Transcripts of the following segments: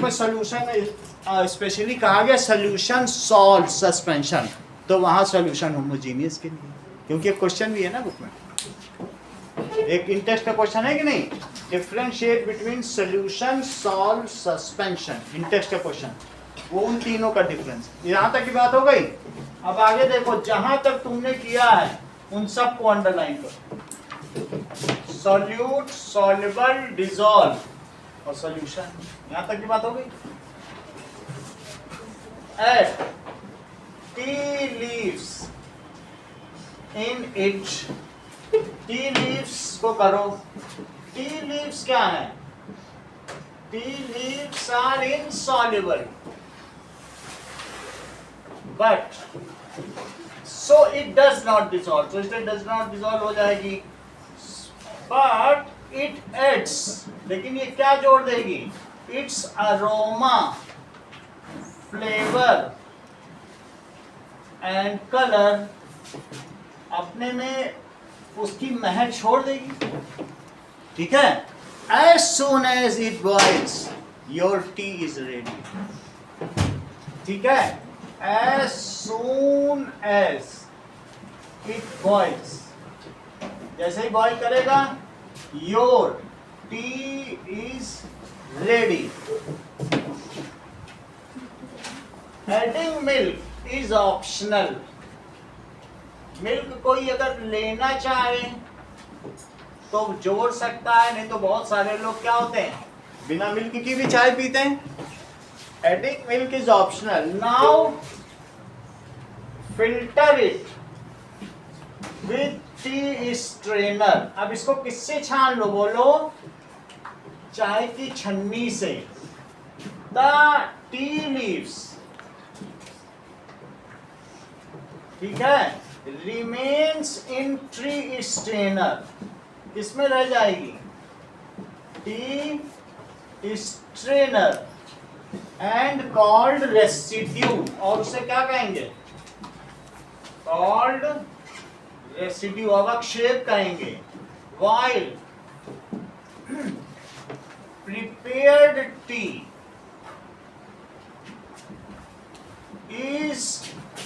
Book में solution specially कहा गया सोल्यूशन सॉल्व सस्पेंशन, तो वहां सोल्यूशन होमोजीनियस के लिए, क्योंकि क्वेश्चन भी है ना बुक में, एक इंटरेस्ट का क्वेश्चन है कि नहीं, differentiate between solution solve suspension, interest का क्वेश्चन, वो उन तीनों का डिफरेंस। यहाँ तक की बात हो गई। अब आगे देखो, जहां तक तुमने किया है उन सबको अंडरलाइन करो, सॉल्यूट, सॉल्युबल, डिसॉल्व और सॉल्यूशन। यहां तक की बात हो गई। At tea leaves in it, tea leaves को करो, टी लीव्स क्या है, tea leaves are insoluble but so it does not dissolve, so इसलिए does not dissolve हो जाएगी, but it adds, लेकिन ये क्या जोड़ देगी, its aroma, flavor and color, अपने में उसकी महक छोड़ देगी, ठीक है। as soon as it boils your tea is ready, ठीक है। as soon as it boils, जैसे ही बॉईल करेगा, your tea is ready. adding milk is optional, milk कोई अगर लेना चाहे तो जोड़ सकता है, नहीं तो बहुत सारे लोग क्या होते हैं बिना मिल्क की भी चाय पीते हैं। adding milk is optional. Now filter it with tea strainer. अब इसको किससे छान लो, बोलो, चाय की छन्नी से। The tea leaves, ठीक है, remains in tea strainer, किसमें रह जाएगी, T strainer and called residue, और उसे क्या कहेंगे, called residue, अवक्षेप कहेंगे। while prepared tea is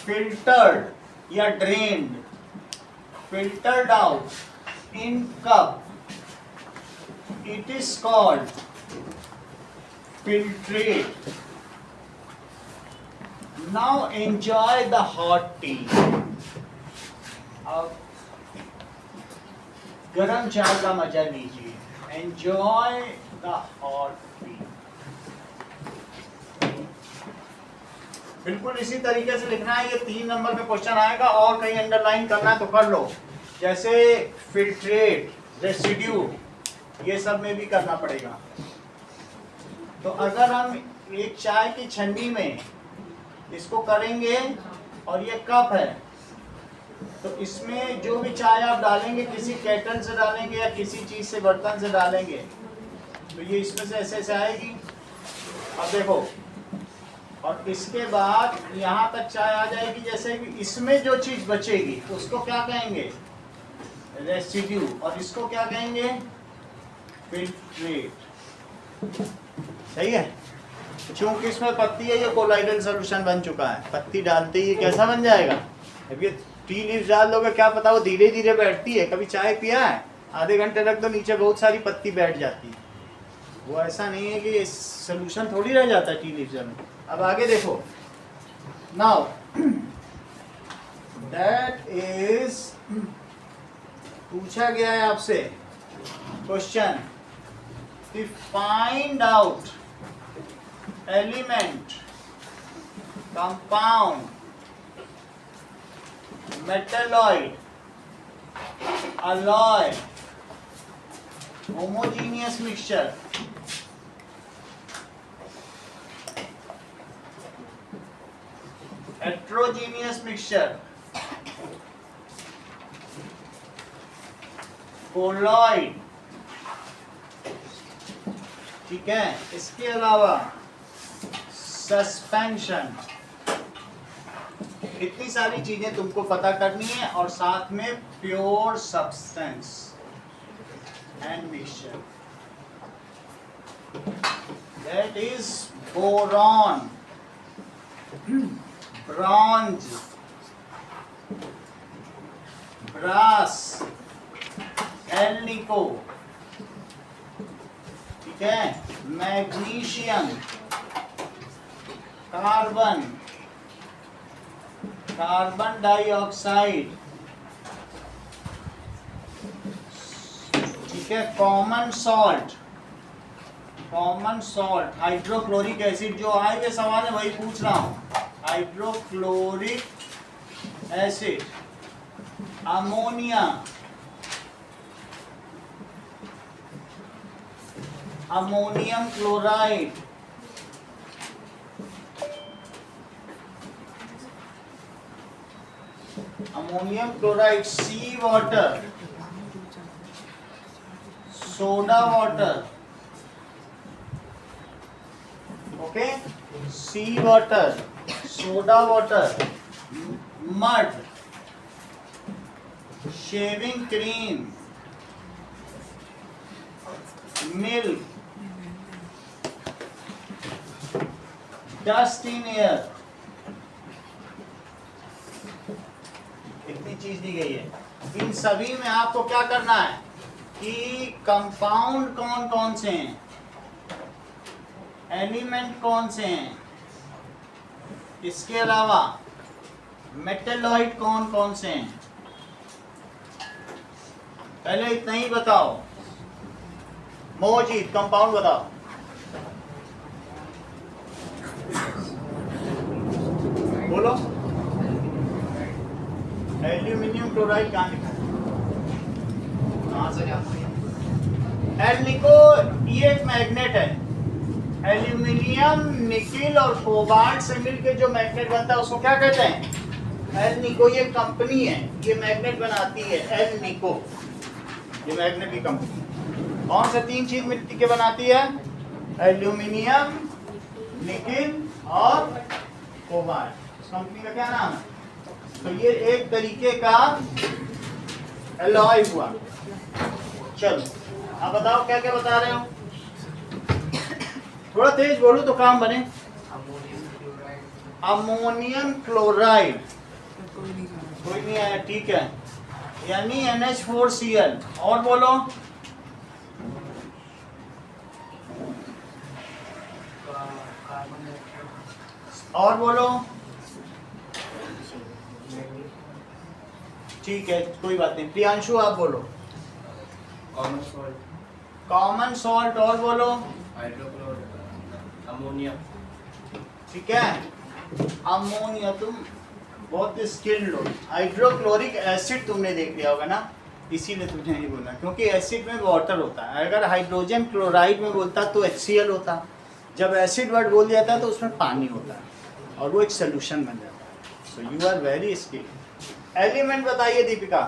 filtered या drained, filtered out in cup, it is called filtrate. Now enjoy the hot tea. अब गरम चाय का मजा लीजिए, enjoy the hot tea. बिल्कुल इसी तरीके से लिखना है, ये 3 नंबर का क्वेश्चन आएगा, और कहीं अंडरलाइन करना है तो कर लो, जैसे फिल्ट्रेट, रेसिड्यू, ये सब में भी करना पड़ेगा। तो अगर हम एक चाय की छन्नी में इसको करेंगे और ये कप है, तो इसमें जो भी चाय आप डालेंगे किसी केटल से डालेंगे या किसी चीज से, बर्तन से डालेंगे, तो ये इसमें से ऐसे ऐसे आएगी। अब देखो, और इसके बाद यहाँ तक चाय आ जाएगी, जैसे कि इसमें जो चीज बचेगी उसको क्या कहेंगे, रेसिड्यू, और इसको क्या कहेंगे, फिल्ट्रेट। सही है। चूंकि इसमें पत्ती है, ये कोलाइडल सॉल्यूशन बन चुका है, पत्ती डालते ही कैसा बन जाएगा। अब ये टी लीव्स डाल दोगे, क्या पता वो धीरे धीरे बैठती है, कभी चाय पिया है, आधे घंटे रख दो नीचे बहुत सारी पत्ती बैठ जाती है, वो ऐसा नहीं है कि सोल्यूशन थोड़ी रह जाता है टी लीव्स में। अब आगे देखो, नाउ दैट इज, पूछा गया है आपसे question, find out element, compound, metalloid, alloy, homogeneous mixture, heterogeneous mixture, colloid, ठीक है। इसके अलावा सस्पेंशन, इतनी सारी चीजें तुमको पता करनी है, और साथ में pure substance and mixture, that is boron, bronze, brass, alnico, ठीक है, मैग्नीशियम, कार्बन, कार्बन डाइऑक्साइड, ठीक है, common salt, common salt, hydrochloric acid, जो आए सवाल है वही पूछ रहा हूं, hydrochloric acid, ammonia, ammonium chloride, ammonium chloride, sea water, soda water, okay, sea water, soda water, mud, shaving cream, milk, dust in air, इतनी चीज दी गई है। इन सभी में आपको क्या करना है कि कंपाउंड कौन कौन से हैं, एलिमेंट कौन से हैं, इसके अलावा मेटेलॉइड कौन कौन से हैं, पहले इतना ही बताओ। मोहजीत कंपाउंड बताओ। बोलो। एल्यूमिनियम क्लोराइड कहाँ लिखा है? कहाँ से एल्निको, ये एक मैग्नेट है। एल्यूमिनियम, निकिल और कोबाल्ट से मिलकर जो मैग्नेट बनता है उसको क्या कहते हैं? एल्निको। ये कंपनी है, ये मैग्नेट बनाती है, एल्निको, ये मैग्नेट की कंपनी। कौन से तीन चीज मिट्टी के बनाती है? एल्यूमिनियम, निकिल और कोबाल्ट। इस कंपनी का क्या नाम है? तो ये एक तरीके का एलॉय हुआ। चलो अब बताओ क्या क्या बता रहे हो? थोड़ा तेज बोलो तो काम बने। अमोनियम क्लोराइड, कोई नहीं आया, ठीक है, यानी NH4Cl। और बोलो। और बोलो। ठीक है, कोई बात नहीं। प्रियांशु आप बोलो। Common salt, common salt. और बोलो। Hydrochloric ammonia. ठीक है, अमोनिया। तुम बहुत स्किल्ड हो। हाइड्रोक्लोरिक एसिड तुमने देख लिया होगा ना, इसीलिए तुमने नहीं बोला, क्योंकि एसिड में वाटर होता है। अगर हाइड्रोजन क्लोराइड में बोलता तो HCl होता। जब एसिड वर्ड बोल दिया था तो उसमें पानी होता है और वो एक सोल्यूशन बन जाता है। So you are very skilled. Element बताइए दीपिका।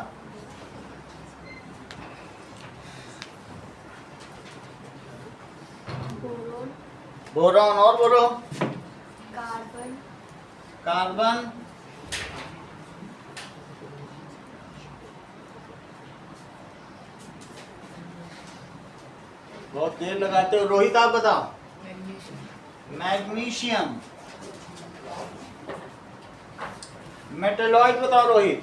Boron, boron. और बोलो। Carbon, carbon. बहुत देर लगाते हो। रोहित आप बताओ। मैग्नीशियम। मेटलॉइड बताओ Rohit.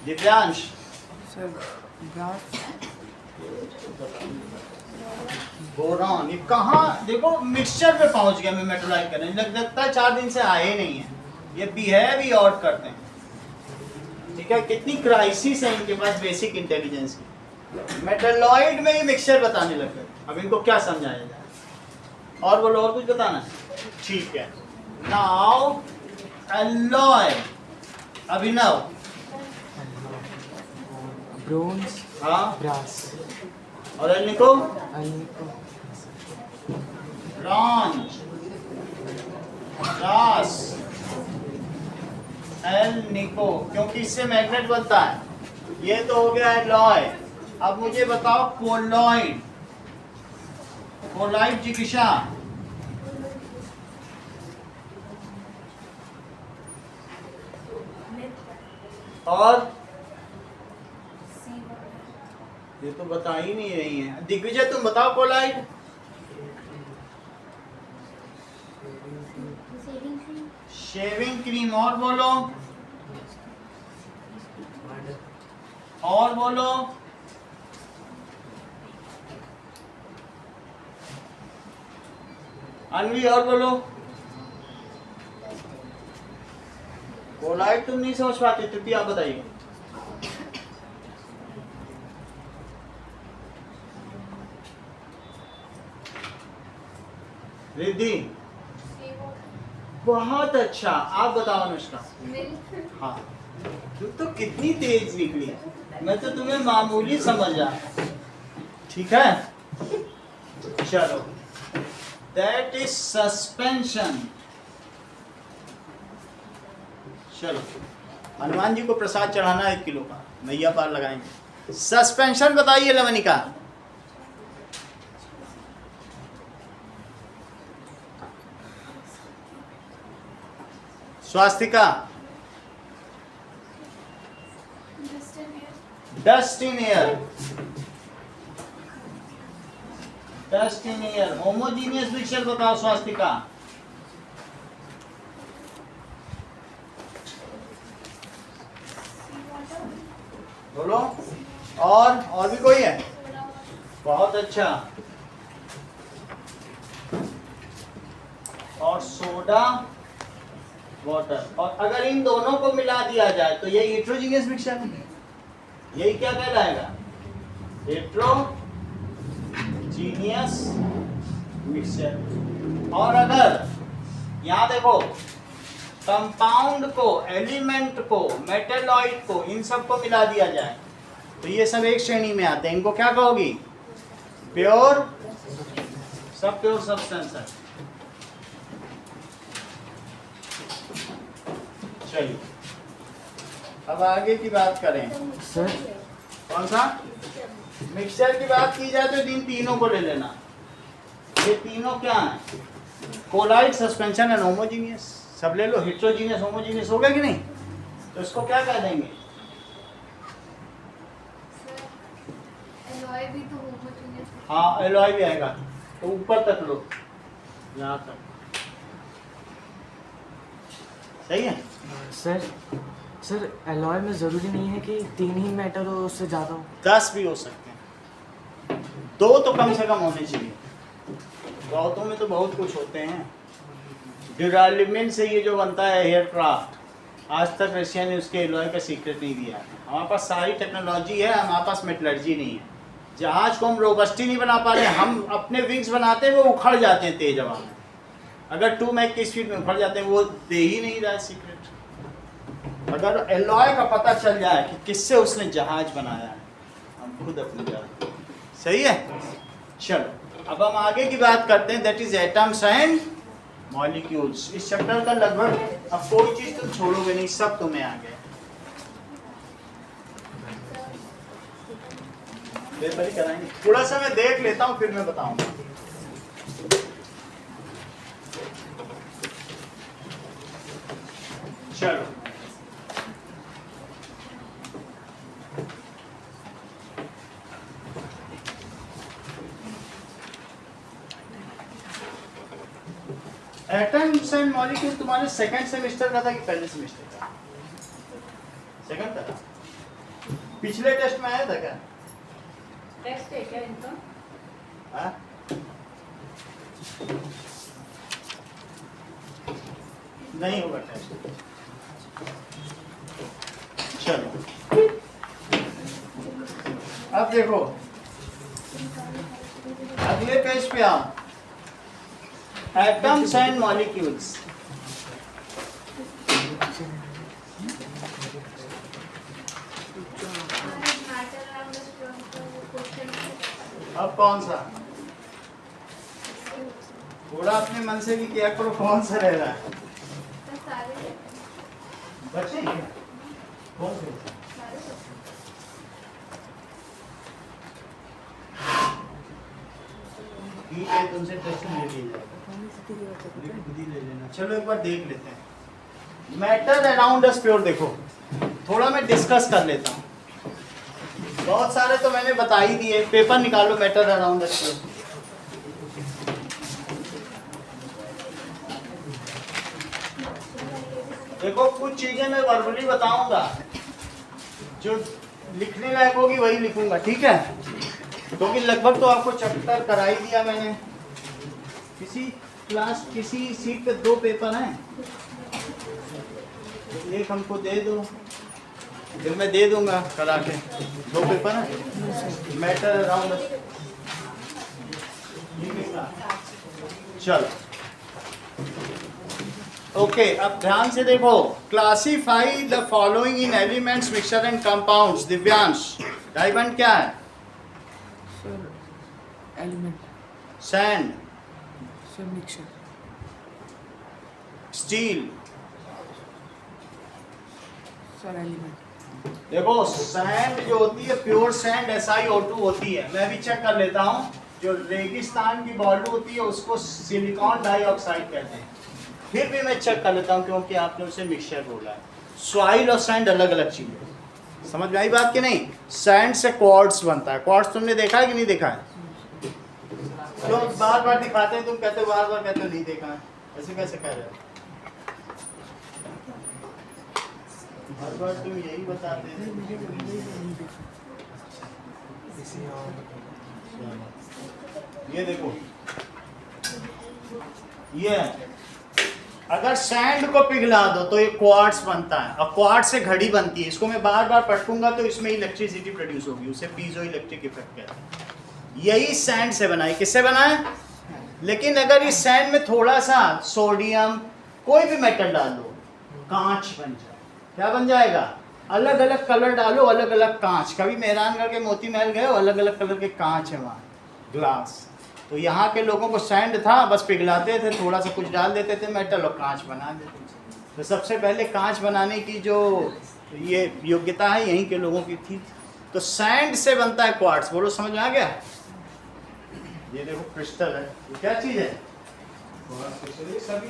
Divyansh. Sir brass, boron. ये कहाँ देखो मिक्सचर पे पहुंच गया। मैं मेटलॉइड करने लगता है 4 दिन से आए नहीं है। ये बिहेव ही और करते हैं। ठीक है, कितनी क्राइसिस है इनके पास बेसिक इंटेलिजेंस की। मेटलॉइड में ही मिक्सचर बताने लग गए। अब इनको क्या समझाया जाए? और बोलो, और कुछ बताना है? ठीक है, नाउ एलॉय। अभिनव। ब्रोंज, हाँ, ब्रास, और alnico. Alnico, bronze, brass, alnico, क्योंकि इससे मैग्नेट बनता है। ये तो हो गया एलॉय। अब मुझे बताओ कोलॉइड। कोलॉइड जिगिशा। और ये तो बता ही नहीं रही है। दिग्विजय तुम बताओ कोलाइड। Shaving cream. और बोलो, और बोलो। अनवी और बोलो। कोलाइड तुम नहीं समझ पाते, तृप्ति आप बताइए। रिद्धि, बहुत अच्छा। आप बताओ अनुष्का। हाँ, तू तो कितनी तेज निकली, मैं तो तुम्हें मामूली समझा। ठीक है, चलो। That is suspension. चलो, हनुमान जी को प्रसाद चढ़ाना 1 किलो का, मैया पार लगाएंगे। सस्पेंशन बताइए Lavnika. Swastika. Dust in air. Dust in air. Homogeneous mixture बताओ स्वास्तिका। बोलो। और भी कोई है? बहुत अच्छा। और सोडा वाटर। और अगर इन दोनों को मिला दिया जाए तो ये हेट्रोजीनियस मिक्सचर है। यही क्या कहलाएगा? Heterogeneous mixture. और अगर यहां देखो, कंपाउंड को, एलिमेंट को, मेटेलॉइड को, इन सब को मिला दिया जाए तो ये सब एक श्रेणी में आते हैं। इनको क्या कहोगी? प्योर। सब प्योर सब्सटेंस है। चलिए, अब आगे की बात करें। सर कौन सा? मिक्सचर की बात की जाए तो इन तीनों को ले लेना। ये तीनों क्या है? Colloid, suspension and homogeneous. सब ले लो। हेट्रोजीनियस, होमोजीनियस हो गया कि नहीं? तो इसको क्या कह देंगे? एलॉय भी तो होमोजीनियस। हाँ, एलॉय भी आएगा। तो ऊपर तक लो, यहाँ तक। सही है? सर एलॉय में ज़रूरी नहीं है कि 3 ही मेटल हो, उससे ज़्यादा हो। 10 भी हो सकते हैं। 2 तो कम से कम होने चाहिए। बहुतों में तो बहुत कुछ होते हैं। ड्यूरालिमिन से ये जो बनता है एयरक्राफ्ट, आज तक रशिया ने उसके एलॉय का सीक्रेट नहीं दिया है। हमारे पास सारी टेक्नोलॉजी है, हमारे पास मेटलर्जी नहीं है। जहाज को हम रोबस्टी नहीं बना पा रहे, हम अपने विंग्स बनाते हैं, वो उखड़ जाते हैं तेज हवा में। अगर 2 मैक की स्पीड में उखड़ जाते हैं, वो दे ही नहीं रहा है सीक्रेट। अगर एलॉय का पता चल जाए कि किससे उसने जहाज बनाया है, हम खुद अपनी जान। सही है? चलो, अब हम आगे की बात करते हैं। That is atoms and molecules. इस चैप्टर का लगभग अब कोई चीज तो छोड़ोगे नहीं, सब तुम्हें आ गया। कराएंगे, थोड़ा सा मैं देख लेता हूँ फिर मैं बताऊंगा। चलो, एटम्स एंड मॉलिक्यूल तुम्हारे सेकंड सेमेस्टर का था कि पहले सेमेस्टर का? सेकंड था। पिछले टेस्ट में आया था क्या? टेस्ट है क्या इनका? हाँ? नहीं होगा टेस्ट। चलो, अब देखो अगले पेज पे आओ। Atoms and molecules. अब कौन सा? थोड़ा अपने मन से भी किया करो, कौन सा रह रहा है? बच्चे कौन से? ठीक है, तुमसे टेस्ट ले लिया जाएगा, खुद ही ले लेना। चलो एक बार देख लेते हैं। Matter around us pure. देखो, थोड़ा मैं डिस्कस कर लेता हूँ। बहुत सारे तो मैंने बता ही दिए। पेपर निकालो, मैटर अराउंड द स्क्वायर। देखो कुछ चीजें मैं वर्बली बताऊंगा, जो लिखने लायक होगी वही लिखूंगा, ठीक है? क्योंकि लगभग तो आपको चैप्टर करा ही दिया मैंने। किसी सीट पे 2 पेपर हैं, एक हमको दे दो, फिर मैं दे दूंगा करा के। 2 पेपर हैं, मैटर अराउंड। चलो ओके, अब ध्यान से देखो। Classify the following in elements, mixture and compounds. Divyansh, diamond क्या है? Sir element. Sand, sir mixture. Steel, sir element. देखो सैंड जो होती है प्योर सैंड SiO2 होती है। मैं भी चेक कर लेता हूँ। जो रेगिस्तान की बालू होती है उसको सिलिकॉन डाइऑक्साइड कहते हैं। फिर भी मैं चेक कर लेता हूँ क्योंकि आपने उसे मिक्सचर बोला है। सॉइल और सैंड अलग अलग चीज़ है। समझ में आई बात कि नहीं? सैंड से क्वार्ट्स बनता है। क्वार्ट्स तुमने देखा है कि नहीं देखा है? तो बार बार दिखाते हैं, तुम कहते हो बार बार कहते हो नहीं देखा है। ऐसे कैसे कह रहे हो? हर बार तुम यही बताते हैं। ये देखो, ये अगर सैंड को पिघला दो तो ये क्वार्ट्स बनता है, और क्वार्ट्स से घड़ी बनती है। इसको मैं बार बार पटकूंगा तो इसमें इलेक्ट्रिसिटी प्रोड्यूस होगी, उसे पीजो इलेक्ट्रिक इफेक्ट कहते हैं। यही सैंड से बना है। किससे बना है? लेकिन अगर इस सैंड में थोड़ा सा सोडियम, कोई भी मेटल डाल दो, कांच बन जाए। क्या बन जाएगा? अलग अलग कलर डालो, अलग अलग कांच। कभी मेहरानगढ़ के मोती महल गए हो? अलग अलग कलर के कांच है वहाँ, ग्लास। तो यहाँ के लोगों को सैंड था, बस पिघलाते थे, थोड़ा सा कुछ डाल देते थे मेटल और कांच बना देते थे। तो सबसे पहले कांच बनाने की जो ये योग्यता है यहीं के लोगों की थी। तो सैंड से बनता है क्वार्ट्स। बोलो, समझ में आ गया? ये देखो क्रिस्टल है, ये क्या चीज़ है? सभी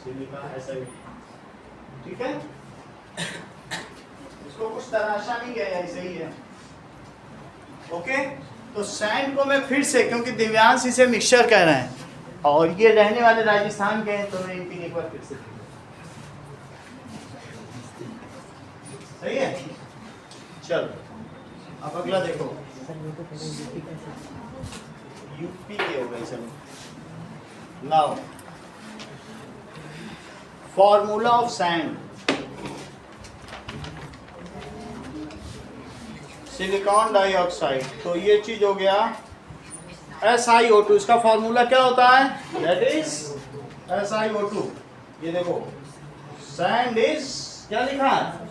सिलिका है, सभी ठीक है। इसको कुछ तराशा नहीं गया, ऐसे ही है। ओके, तो सैंड को मैं फिर से, क्योंकि दिव्यांश इसे मिक्सचर कह रहे हैं और ये रहने वाले राजस्थान के हैं, तो मैं इनकी एक बार फिर से सही है। चलो अब अगला देखो, यूपी के हो गए। चलो now formula of sand. Silicon dioxide, तो ये चीज हो गया SiO2। इसका फॉर्मूला क्या होता है? That is SiO2। ये देखो सैंड इज क्या लिखा है?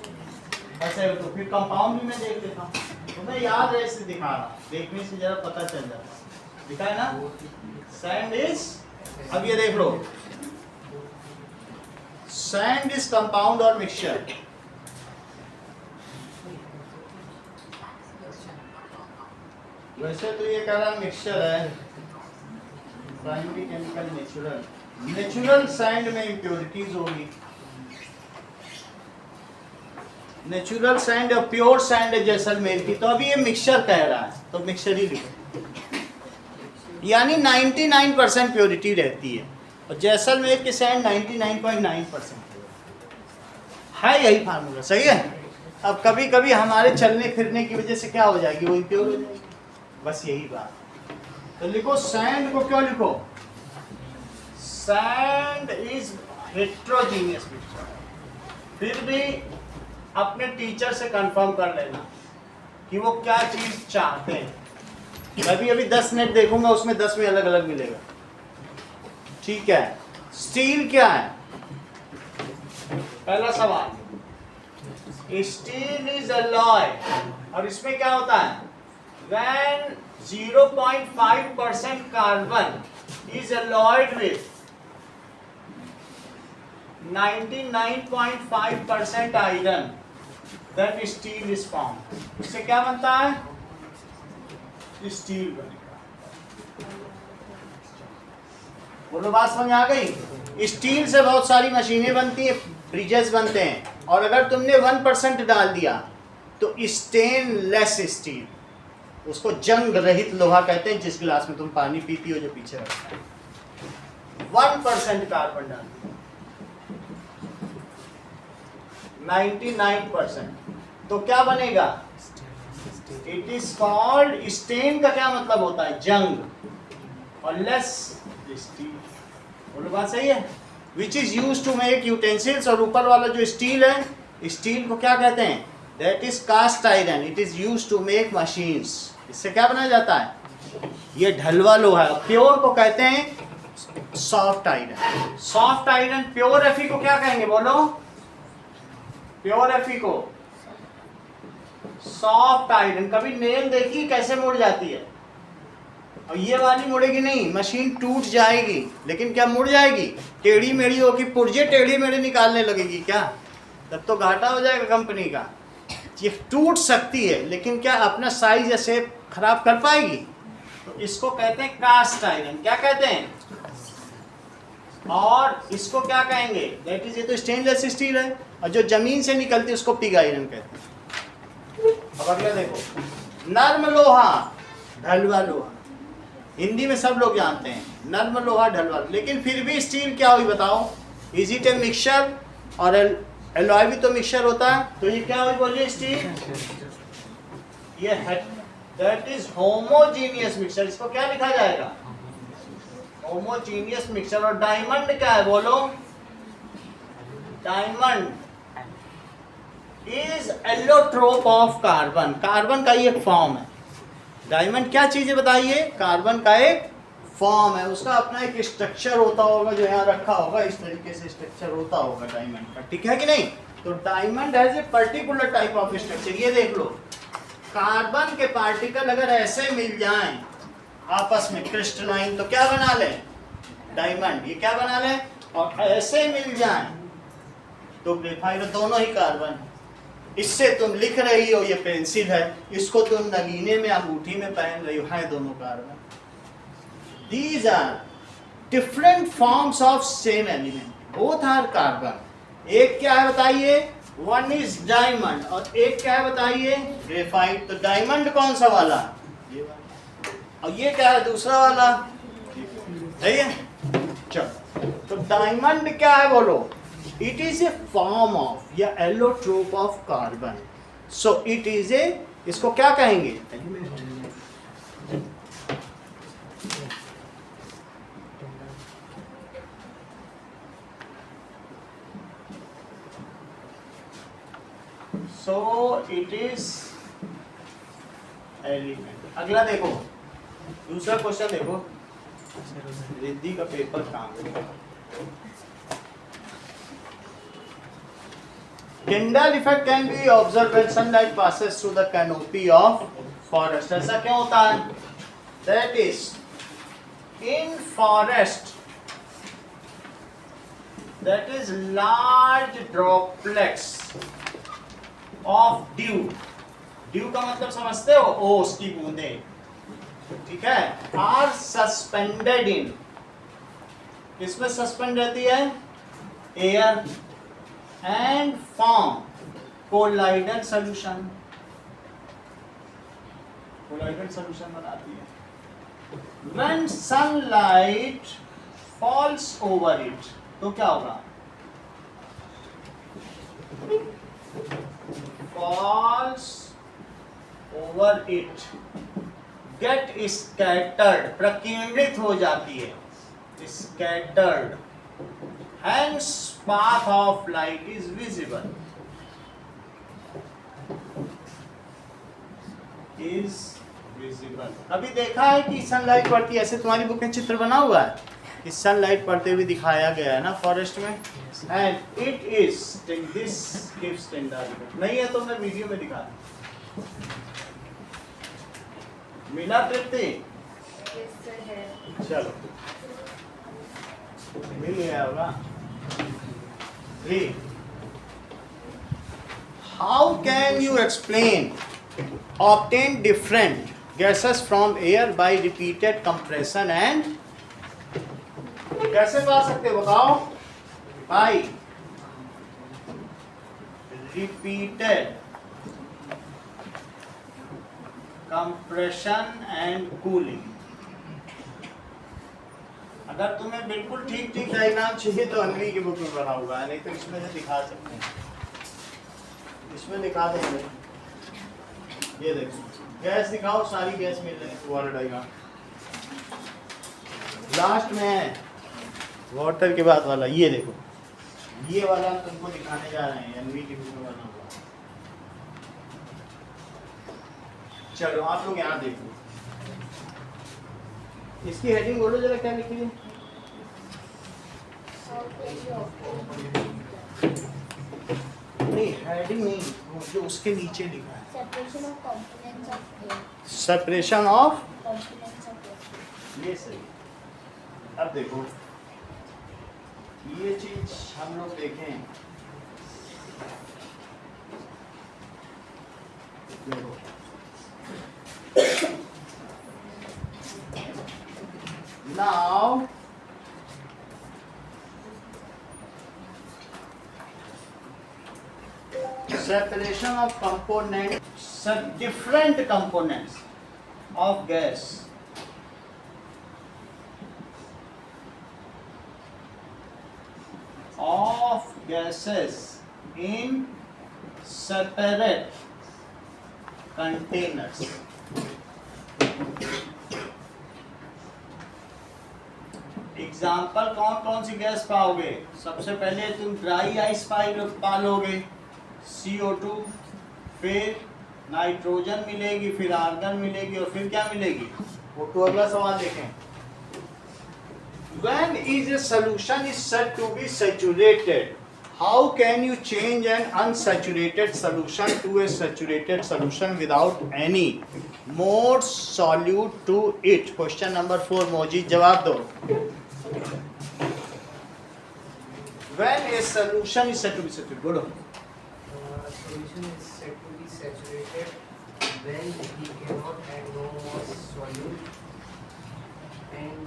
SiO2। फिर कंपाउंड भी मैं देख लेता हूँ, तुम्हें याद है इससे दिखा रहा, देखने से जरा पता चल जाता। लिखा है ना सैंड इज। अब ये देख लो, सैंड इज कंपाउंड और मिक्सचर। वैसे तो ये कह रहा मिक्सचर है, primary chemical natural. Natural sand में इम्प्योरिटीज होगी। नेचुरल सैंड और प्योर सैंड है जैसलमेर की। तो अभी ये मिक्सचर कह रहा है, तो मिक्सचर ही लिखो। यानी 99% प्योरिटी रहती है, और जैसलमेर की सैंड 99.9% है। यही फार्मूला सही है। अब कभी कभी हमारे चलने फिरने की वजह से क्या हो जाएगी, वो इम्प्योर हो जाएगी, बस यही बात। तो लिखो सैंड को, क्यों लिखो? Sand is heterogeneous mixture. फिर भी अपने टीचर से कंफर्म कर लेना कि वो क्या चीज चाहते हैं। मैं भी अभी 10 मिनट देखूंगा, उसमें 10 में अलग अलग मिलेगा, ठीक है। स्टील क्या है? पहला सवाल, स्टील इज अलॉय, और इसमें क्या होता है? When 0.5% carbon is alloyed with 99.5% iron, that steel is formed. इससे क्या बनता है? स्टील बनेगा। बोलो, बात समझ आ गई? स्टील से बहुत सारी मशीनें बनती हैं, ब्रिजेस बनते हैं, और अगर तुमने 1% डाल दिया तो स्टेनलेस स्टील, उसको जंग रहित लोहा कहते हैं, जिस गिलास में तुम पानी पीती हो जो पीछे रखता है। 1% कार्बन डालती है, 99%, तो क्या बनेगा? It is called stain. का क्या मतलब होता है? जंग, और लेस स्टील। बोलो बात सही है? Which is use to make utensils, और ऊपर वाला जो स्टील है, स्टील को क्या कहते हैं? That is cast iron. It is use to make machines. इससे क्या बनाया जाता है? ये ढलवा लोहा है। प्योर को कहते हैं soft iron. Soft iron, pure एफी को क्या कहेंगे? बोलो, प्योर एफी को सॉफ्ट आयरन। कभी नेल देखी कैसे मुड़ जाती है? और ये वाली मुड़ेगी नहीं, मशीन टूट जाएगी, लेकिन क्या मुड़ जाएगी? टेढ़ी मेढ़ी होगी, पुर्जे टेढ़ी मेढ़ी निकालने लगेगी क्या? तब तो घाटा हो जाएगा कंपनी का। ये टूट सकती है, लेकिन क्या अपना साइज या शेप खराब कर पाएगी? तो इसको कहते हैं कास्ट आयरन। क्या कहते हैं? और इसको क्या कहेंगे? दैट इज, ये तो स्टेनलेस स्टील है, और जो जमीन से निकलती है उसको पिग आयरन कहते हैं। अब अगला देखो, नर्म लोहा, ढलवा लोहा। हिंदी में सब लोग जानते हैं, नर्म लोहा, ढलवा। लेकिन फिर भी स्टील क्या हुई बताओ? Is it a mixture? और एलॉय भी तो मिक्सचर होता है, तो ये क्या हुई बोलिए? स्टील। ये है, दैट इज होमोजीनियस मिक्सचर। इसको क्या लिखा जाएगा? Homogeneous mixture. और डायमंड क्या है? बोलो, diamond is allotrope of carbon. Carbon का ये फॉर्म है। डायमंड क्या चीज है बताइए? कार्बन का एक फॉर्म है, उसका अपना एक स्ट्रक्चर होता होगा, जो यहाँ रखा होगा, इस तरीके से स्ट्रक्चर होता होगा डायमंड का, ठीक है कि नहीं? तो diamond has a particular type of structure. ये देख लो, कार्बन के पार्टिकल अगर ऐसे मिल जाएं आपस में क्रिस्टलाइन, तो क्या बना ले? डायमंड। ये क्या बना ले? और ऐसे मिल जाएं तो ग्रेफाइट। दोनों ही कार्बन। इससे तुम लिख रही हो, ये पेंसिल है, इसको तुम नगीने में अंगूठी में पहन रही हो, है दोनों carbon. These are different forms of same element. Both are carbon. एक क्या है बताइए? One is diamond, और एक क्या है बताइए? ग्रेफाइट। तो डायमंड कौन सा वाला? ये वाला। और ये क्या है दूसरा वाला? सही है? चलो, तो डायमंड क्या है बोलो? It is a form of या allotrope of carbon. So it is a, इसको क्या कहेंगे? So it is element. अगला देखो, दूसरा क्वेश्चन देखो, रिद्धि का पेपर कहाँ? Tyndall effect can be observed when sunlight passes through the canopy of forest. ऐसा क्यों होता है? That is, in forest, that is large droplets of dew. Dew का मतलब समझते हो? ओस की बूंदे, ठीक है? Are suspended in, किसमें सस्पेंड रहती है? Air, and form colloidal solution. Colloidal solution बनाती है। When sunlight falls over it, तो क्या होगा? Falls over it, get scattered, प्रकीर्णित हो जाती है, scattered. Hence path of light is visible. Is visible. अभी देखा है कि सनलाइट पड़ती है, ऐसे तुम्हारी बुक में चित्र बना हुआ है कि सनलाइट पड़ते हुए दिखाया गया है ना फॉरेस्ट में, and it is this gives Tyndall effect. नहीं है तो मैं वीडियो में दिखा दूं। मिला तृप्ति? चलो, मिल गया होगा। 3. How can you explain obtain different gases from air by repeated compression and कैसे पा सकते हो बताओ? By repeated compression and cooling. अगर तुम्हें बिल्कुल ठीक ठीक डायग्राम चाहिए तो अनवी की बुक में बना हुआ है, नहीं तो इसमें से दिखा सकते हैं, इसमें दिखा देंगे। ये देखो गैस दिखाओ, सारी गैस मिल रही है वाटर डायग्राम। लास्ट में है वाटर के बाद वाला, ये देखो ये वाला तुमको दिखाने जा रहे हैं, अनवी की बुक में बना हुआ। चलो आप लोग यहाँ देखो, इसकी हेडिंग बोलो जरा क्या लिखी है। नहीं हेडिंग नहीं, जो उसके नीचे लिखा है Separation of components of air. Separation of, Components of air. ये सही। अब देखो ये चीज हम लोग देखें, देखो now separation of components, different components of gas of gases in separate containers. Example कौन कौन सी गैस पाओगे? सबसे पहले तुम ड्राई आइस पालोगे CO2, फिर नाइट्रोजन मिलेगी, फिर आर्गन मिलेगी और फिर क्या मिलेगी? फोटो अगला सवाल देखें। When is a solution is said to be saturated? How can you change an unsaturated solution to a saturated solution without any more solute to it? Question number 4 मोजी जवाब दो। When a solution is said to be saturated, बोलो। Solution is said to be saturated when we cannot add no more solute and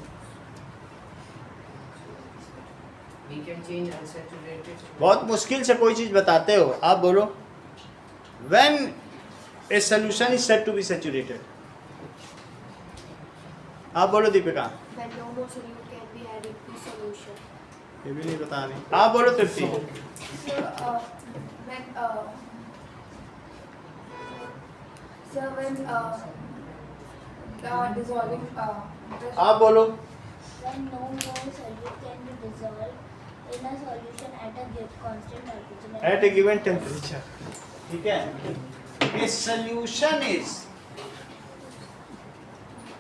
we can change unsaturated to बहुत मुश्किल से कोई चीज बताते हो, आप बोलो। When a solution is said to be saturated, आप बोलो Deepika. When no more solute can be added to solution. ये भी नहीं बता रही, आप बोलो तृप्ति। So, when dissolving आप बोलो। when no more solute can be dissolved in a solution at a constant temperature. At a given temperature, ठीक है। A solution is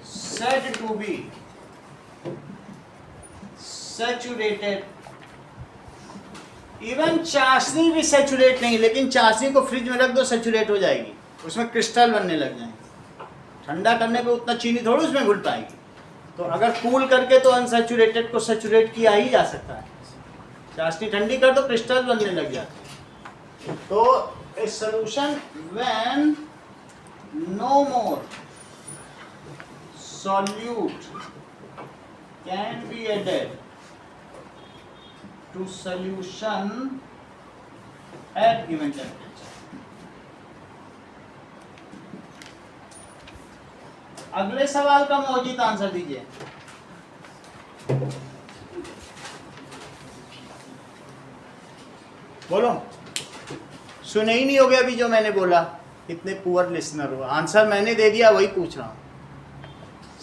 said to be saturated, even चाशनी भी सैचुरेट नहीं, लेकिन चाशनी को फ्रिज में रख दो सैचुरेट हो जाएगी, उसमें क्रिस्टल बनने लग जाएंगे। ठंडा करने पे उतना चीनी थोड़ी उसमें घुल पाएगी, तो अगर कूल करके तो अनसैचुरेटेड को सैचुरेट किया ही जा सकता है। चाशनी ठंडी कर दो क्रिस्टल बनने लग जाते। तो a solution when no more solute can be added to solution at given temperature. अगले सवाल का मौजूद आंसर दीजिए। बोलो, सुने ही नहीं हो गया अभी जो मैंने बोला। इतने पुअर लिसनर हो, आंसर मैंने दे दिया वही पूछ रहा हूँ।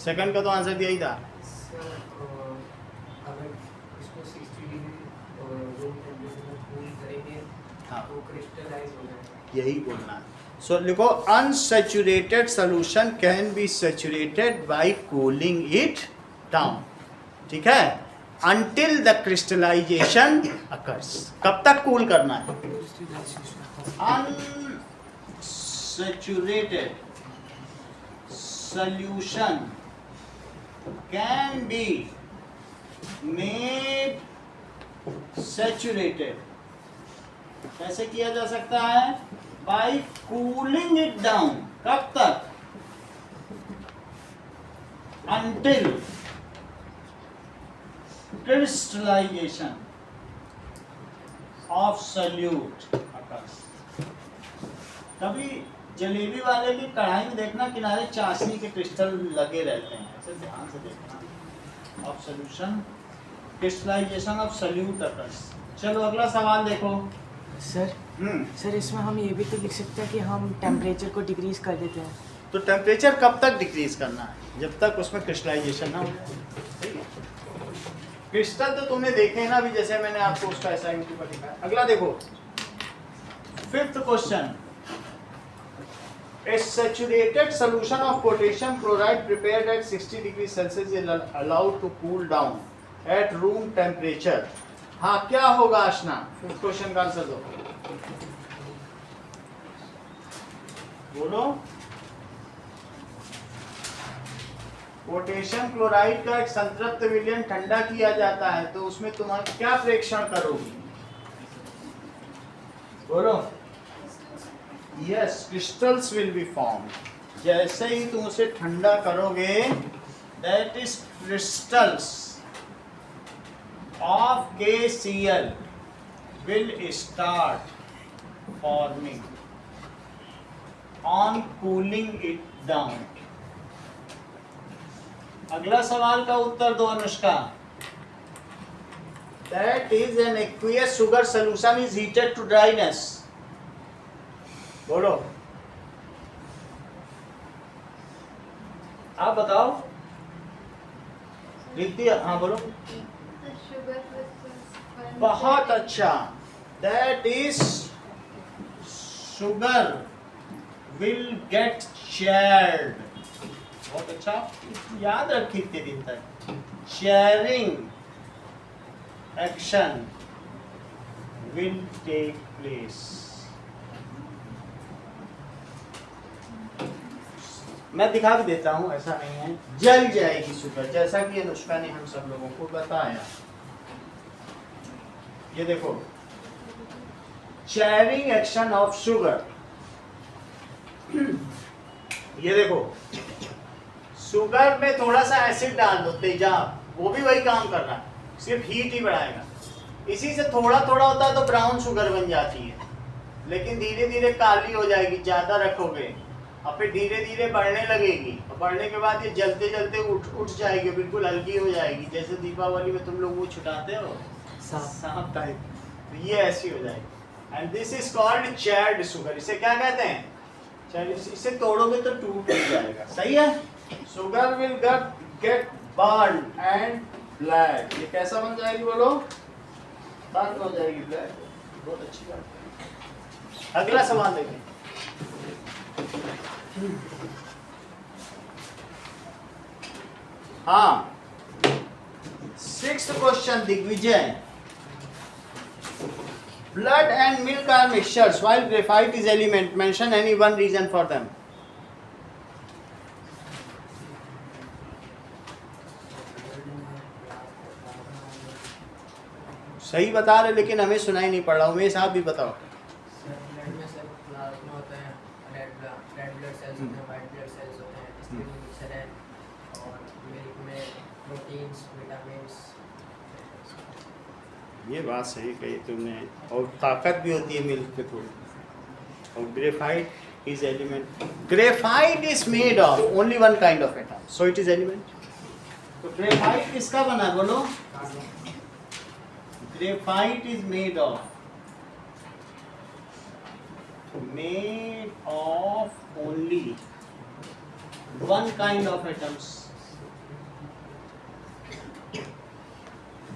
सेकंड का तो आंसर दिया ही था। अगर इसको 60 डिग्री रूम टेम्परेचर में कूल करेंगे हाँ। तो क्रिस्टलाइज हो जाएगा। यही बोलना है। सो लिखो unsaturated solution can be saturated by cooling it down, ठीक है, until the crystallization occurs। कब तक कूल करना है? unsaturated solution can be made saturated। कैसे किया जा सकता है? by cooling it down। कब तक? until crystallization of solute occurs। कभी जलेबी वाले की कढ़ाई में देखना किनारे चाशनी के क्रिस्टल लगे रहते हैं, ऐसे ध्यान से देखना। Of solution crystallization of solute occurs. चलो अगला सवाल देखो। सर सर इसमें हम ये भी तो लिख सकते हैं कि हम टेम्परेचर को डिक्रीज कर देते हैं। तो टेम्परेचर कब तक डिक्रीज करना है? जब तक उसमें क्रिस्टलाइजेशन ना हो। ठीक है? क्रिस्टल तो तुमने देखे ना अभी, जैसे मैंने आपको उसका असाइनमेंट पर लिखा है। अगला देखो 5th question. A saturated solution of potassium chloride prepared at 60 degrees Celsius is allowed to cool down at room temperature. हाँ क्या होगा आशना? 5th क्वेश्चन का आंसर दो, बोलो। पोटेशियम क्लोराइड का एक संतृप्त विलयन ठंडा किया जाता है, तो उसमें तुम क्या प्रेक्षण करोगी? बोलो। Yes, crystals will be formed. जैसे ही तुम उसे ठंडा करोगे, that is crystals of KCl will start forming on cooling it down. अगला सवाल का उत्तर दो Anushka. That is an aqueous sugar solution is heated to dryness. बोलो, आप बताओ। रिद्धि, हाँ बोलो। बहुत अच्छा। That is sugar will get charred. बहुत अच्छा, याद रखी इतने दिन तक। Charring action will take place. मैं दिखा भी देता हूं, ऐसा नहीं है। जल जाएगी शुगर, जैसा कि अनुष्का ने हम सब लोगों को बताया। ये देखो, चैरिंग एक्शन ऑफ शुगर। ये देखो, शुगर में थोड़ा सा एसिड डाल दो, तेजाब, वो भी वही काम कर रहा है, सिर्फ हीट ही बढ़ाएगा। इसी से थोड़ा थोड़ा होता है तो ब्राउन शुगर बन जाती है, लेकिन धीरे धीरे काली हो जाएगी, ज्यादा रखोगे और फिर धीरे धीरे बढ़ने लगेगी, और बढ़ने के बाद ये जलते जलते उठ जाएगी, बिल्कुल हल्की हो जाएगी। जैसे दीपावली में तुम लोग वो छुटाते हो सांप टाइप, तो ये ऐसी हो जाएगी। And this is called charred sugar. इसे क्या कहते हैं? इसे तोड़ोगे तो टूट जाएगा। सही है? Sugar will get burn and black. ये कैसा बन जाएगी? बोलो, बर्न हो जाएगी, ब्लैक। बहुत अच्छी बात है। अगला सवाल देखें। हाँ, 6th question Digvijay. Blood and milk are mixtures while graphite is element. Mention any one reason for them. सही बता रहे, लेकिन हमें सुनाई नहीं पड़ रहा। उमेश आप भी बताओ। ब्लड में सब प्लाज्मा होता है, रेड ब्लड सेल्स होते हैं, वाइट ब्लड सेल्स होते हैं, इसलिए वो मिक्सर है। और मिल्क में प्रोटीन्स, विटामिन्स। ये बात सही कही तुमने, और ताकत भी होती है मिल्क पे थोड़ी। और graphite is element. Graphite is made of only one kind of atom, so it is element. तो ग्रेफाइट किसका बना? बोलो। Graphite is made of only one kind of atoms,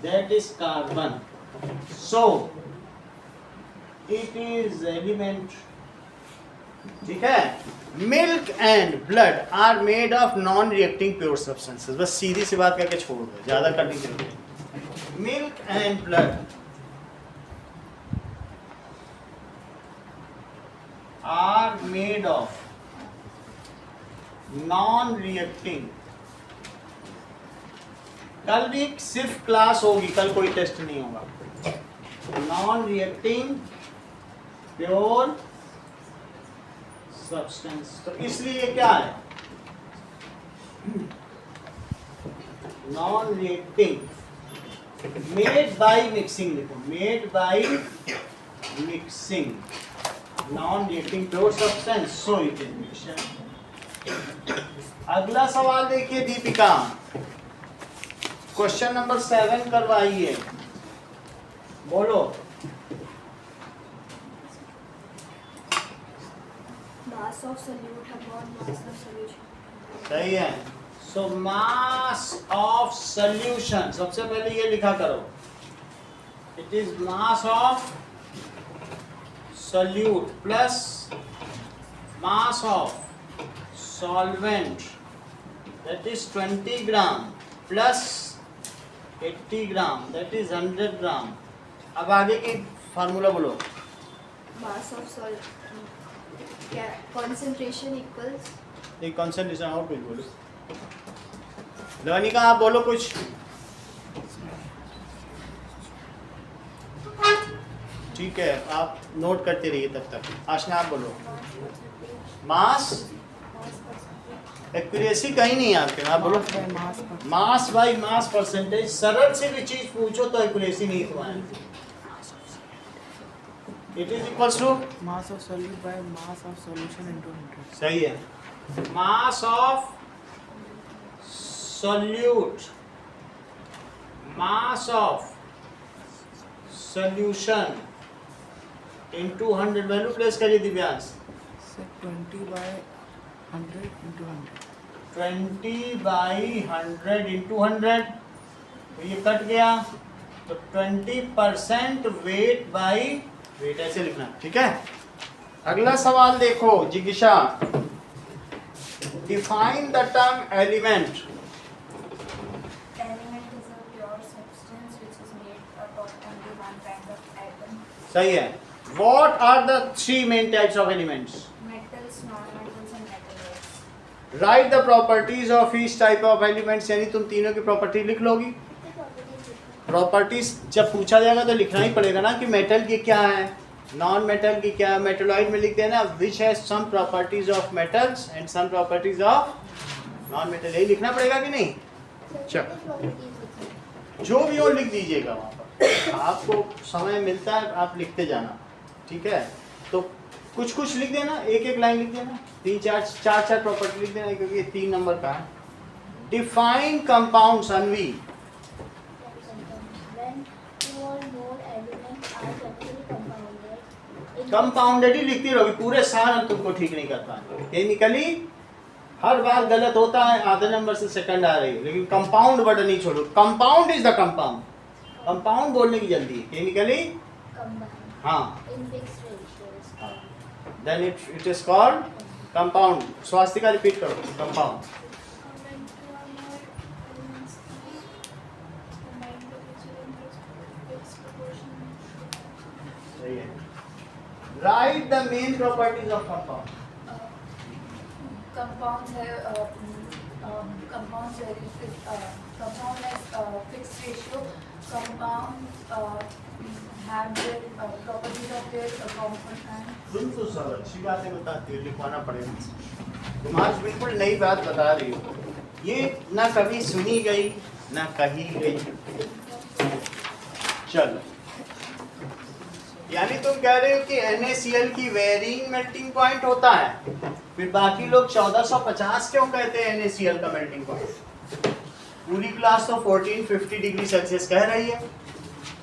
that is carbon. So it is element. ठीक है? Milk and blood are made of non-reacting pure substances. बस सीधी सी बात करके छोड़ दो, ज्यादा करने की जरूरत नहीं। Milk and blood are made of non-reacting। कल भी सिर्फ क्लास होगी, कल कोई टेस्ट नहीं होगा। Non reacting pure substance. तो इसलिए क्या है? Non reacting made by mixing. देखो, made by mixing. Non reacting pure substance, so it is mixture. अगला सवाल देखिए दीपिका, क्वेश्चन नंबर 7 करवाइए, बोलो। Mass of solute upon mass of solution. सही है। सो मास ऑफ सॉल्यूशन, सबसे पहले ये लिखा करो, it is mass of solute plus mass of solvent, that is 20 gram plus 80 gram, that is 100 gram। अब आगे की फार्मूला बोलो। Mass of concentration equals एक कंसंट्रेशन और कुछ बोलो, लवनिका आप बोलो कुछ। ठीक है, आप नोट करते रहिए तब तक। आशना आप बोलो। मास एक्यूरेसी कहीं नहीं है आपके, आप बोलो। मास बाई मास परसेंटेज, सरल से भी चीज पूछो तो एक्यूरेसी नहीं तुम्हारी। It is equals to mass of solute by mass of solution into 100। सही है। Mass of solute, mass of solution into 100, value place करिए Divyansh. Sir 20 by 100 into 100। 20 by 100 into 100, तो ये कट गया, तो 20% वेट बाई वेट, ऐसे लिखना, ठीक है। अगला सवाल देखो जिगिशा, define the term element. element is a pure substance which is made up of only one kind of atom. सही है। What are the 3 main types of elements? Metals, non-metals and metalloids. Write the properties of each type of elements, यानी तुम तीनों की property लिख लोगी। Properties जब पूछा जाएगा तो लिखना ही पड़ेगा ना कि मेटल की क्या है, नॉन मेटल की क्या है। मेटलॉइड में लिख देना which has some properties of metals and some properties of non metal, यही लिखना पड़ेगा कि नहीं। जो भी हो लिख दीजिएगा वहाँ पर, आपको समय मिलता है आप लिखते जाना, ठीक है। तो कुछ कुछ लिख देना, एक एक लाइन लिख देना, 3-4 प्रॉपर्टी लिख देना, क्योंकि ये 3 नंबर का है। Define compounds, Anvi. When two or more elements are chemically compounded. Compounded ही लिखती रहोगी पूरे साल, तुमको ठीक नहीं कर पाएंगे। केमिकली हर बार गलत होता है, आधे नंबर से सेकंड आ रही है, लेकिन कंपाउंड वर्ड नहीं छोड़ो। Compound is the compound, compound बोलने की जल्दी है। केमिकली Combined हाँ, in fixed ratios. Then it is called compound. Swastika repeat करो, compound. When two or more elements are combined with each other in fixed proportion. सही है। Right the main properties of compound. Compounds have compounds have compound has fixed ratio. Compounds have their properties of their compound and तुम तो सब अच्छी बातें बताती हो, लिखवाना पड़ेगा। तुम आज बिल्कुल नई बात बता रही हो, ये ना कभी सुनी गई ना कही गई। चलो, यानी तुम कह रहे हो कि NaCl की वेरिंग मेल्टिंग पॉइंट होता है, फिर बाकी लोग 1450 क्यों कहते हैं NaCl का मेल्टिंग पॉइंट? पूरी क्लास तो 1450 डिग्री सेल्सियस कह रही है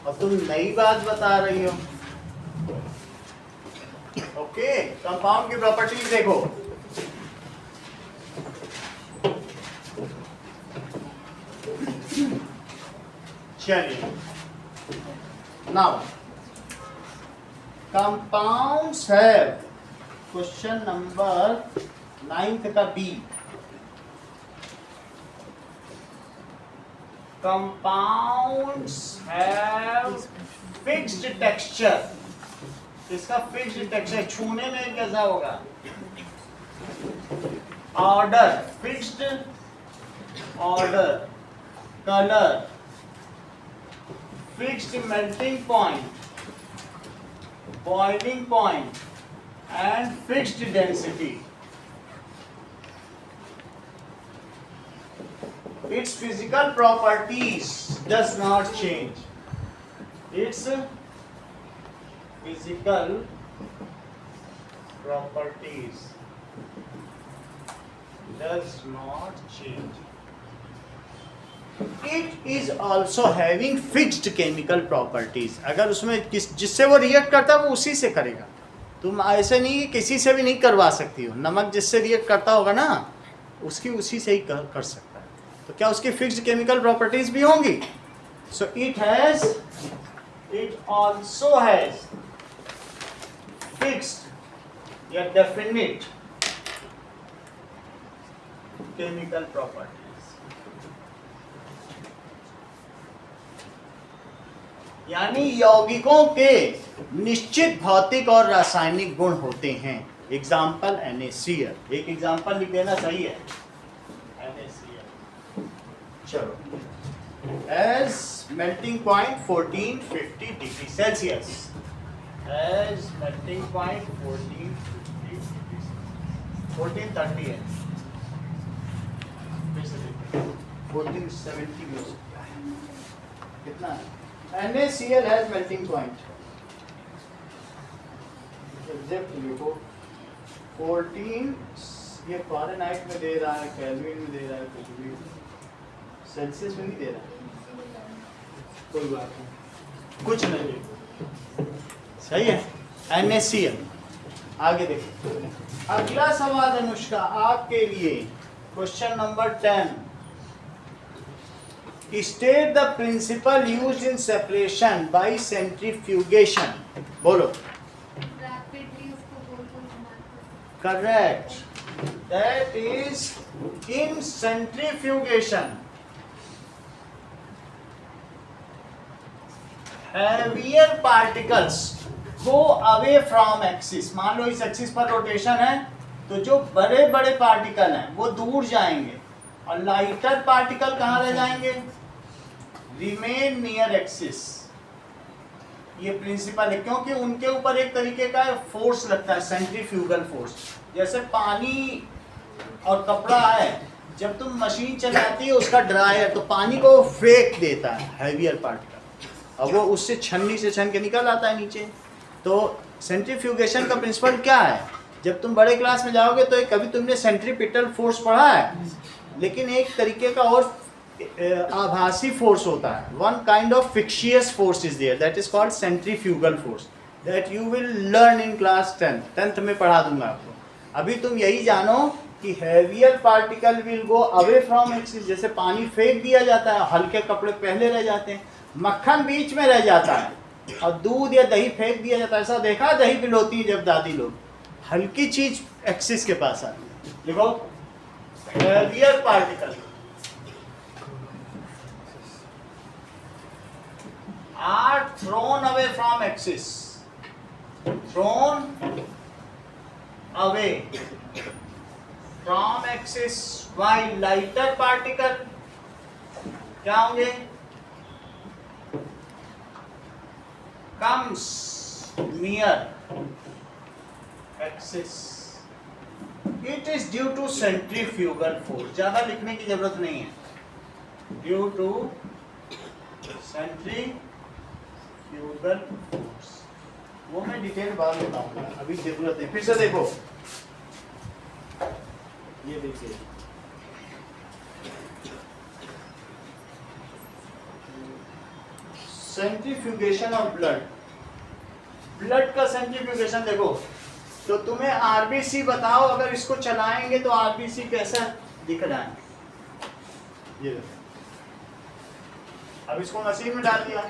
और तुम नई बात बता रही हो। ओके, कंपाउंड की प्रॉपर्टीज देखो। चलिए, now compounds have, question number 9 का B, compounds have fixed texture. इसका फिक्स्ड टेक्सचर छूने में कैसा होगा? Order, fixed order, colour, fixed melting point, boiling point and fixed density. Its physical properties does not change. Its physical properties does not change. It is also having fixed chemical properties. अगर उसमें जिससे वो react करता है वो उसी से करेगा. तुम ऐसे नहीं कि किसी से भी नहीं करवा सकती हो. नमक जिससे रिएक्ट करता होगा ना उसकी उसी से ही कर सकता है. तो क्या उसकी फिक्स्ड केमिकल प्रॉपर्टीज भी होंगी? सो it also has fixed या definite chemical properties. यानी यौगिकों के निश्चित भौतिक और रासायनिक गुण होते हैं. Example NaCl. एक एग्जाम्पल लिख देना, सही है. NaCl. चलो. As melting point 1450 degree Celsius. As melting point 1450 degree 1430 है. 1470 में कितना है? NaCl has melting point. Exact लिखो 14. ये फ़ारेनहाइट में दे रहा है, केल्विन में दे रहा है, कुछ भी सेल्सियस में नहीं दे रहा है. कोई बात नहीं, कुछ नहीं लिखो, सही है. NaCl. आगे देखो. अगला सवाल अनुष्का आपके लिए, question number 10. State the principle used in separation by centrifugation. बोलो. रैपिडली उसको गोल गोल घुमाते. Correct. That is in centrifugation. Heavier particles go away from axis. मान लो इस एक्सिस पर रोटेशन है तो जो बड़े बड़े पार्टिकल हैं वो दूर जाएंगे और लाइटर पार्टिकल कहाँ रह जाएंगे? Remain near axis. ये प्रिंसिपल है क्योंकि उनके ऊपर एक तरीके का फोर्स लगता है, सेंट्रीफ्यूगल फोर्स. जैसे पानी और कपड़ा है, जब तुम मशीन चलाती है उसका ड्रायर तो पानी को फेंक देता है हैवियर पार्टिकल और वो उससे छन्नी से छन के निकल आता है नीचे. तो सेंट्रीफ्यूगेशन का प्रिंसिपल क्या है? जब तुम बड़े क्लास में जाओगे तो कभी तुमने सेंट्रीपिटल फोर्स पढ़ा है, लेकिन एक तरीके का और आभासी फोर्स होता है. One kind of fictitious force is there, that is called centrifugal force, that you will learn in class 10th में पढ़ा दूंगा आपको. अभी तुम यही जानो कि heavier particle will go away from axis. जैसे पानी फेंक दिया जाता है, हल्के कपड़े पहले रह जाते हैं, मक्खन बीच में रह जाता है और दूध या दही फेंक दिया जाता है. ऐसा देखा दही पिलोती है जब दादी लोग, हल्की चीज एक्सिस के पास आती है. देखो heavier particle are thrown away from axis, thrown away from axis, while lighter particle क्या होंगे? comes near axis. It is due to centrifugal force. ज़्यादा लिखने की जरूरत नहीं है. due to centrifugal force. वो मैं डिटेल बाद में बताऊंगा, अभी जरूरत है. फिर से देखो, ये देखिए सेंट्रीफ्यूगेशन ऑफ ब्लड. ब्लड का सेंट्रीफ्यूगेशन देखो तो तुम्हें आरबीसी बताओ, अगर इसको चलाएंगे तो आरबीसी कैसा दिख रहा है? ये देखो. अब इसको मशीन में डाल दिया.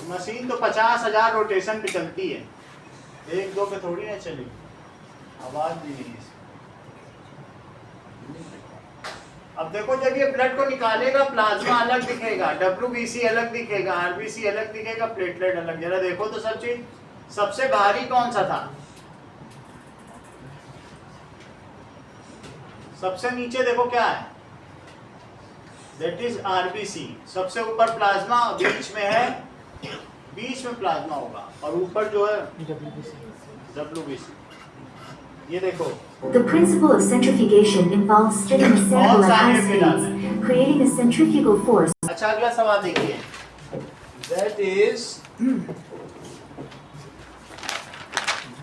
मशीन तो 50,000 रोटेशन पे चलती है, 1-2 पे थोड़ी ना चलेगी. आवाज भी नहीं है. अब देखो जब ये ब्लड को निकालेगा प्लाज्मा अलग दिखेगा, WBC अलग दिखेगा, RBC अलग दिखेगा, प्लेटलेट अलग. जरा देखो तो सब चीज. सबसे भारी कौन सा था? सबसे नीचे देखो क्या है? That is RBC. सबसे ऊपर प्लाज्मा, बीच में है, बीच में प्लाज्मा होगा और ऊपर जो है WBC. ये देखो. The principle of centrifugation involves spinning a sample at high speeds, creating a centrifugal force. अच्छा अगला सवाल देखिए. That is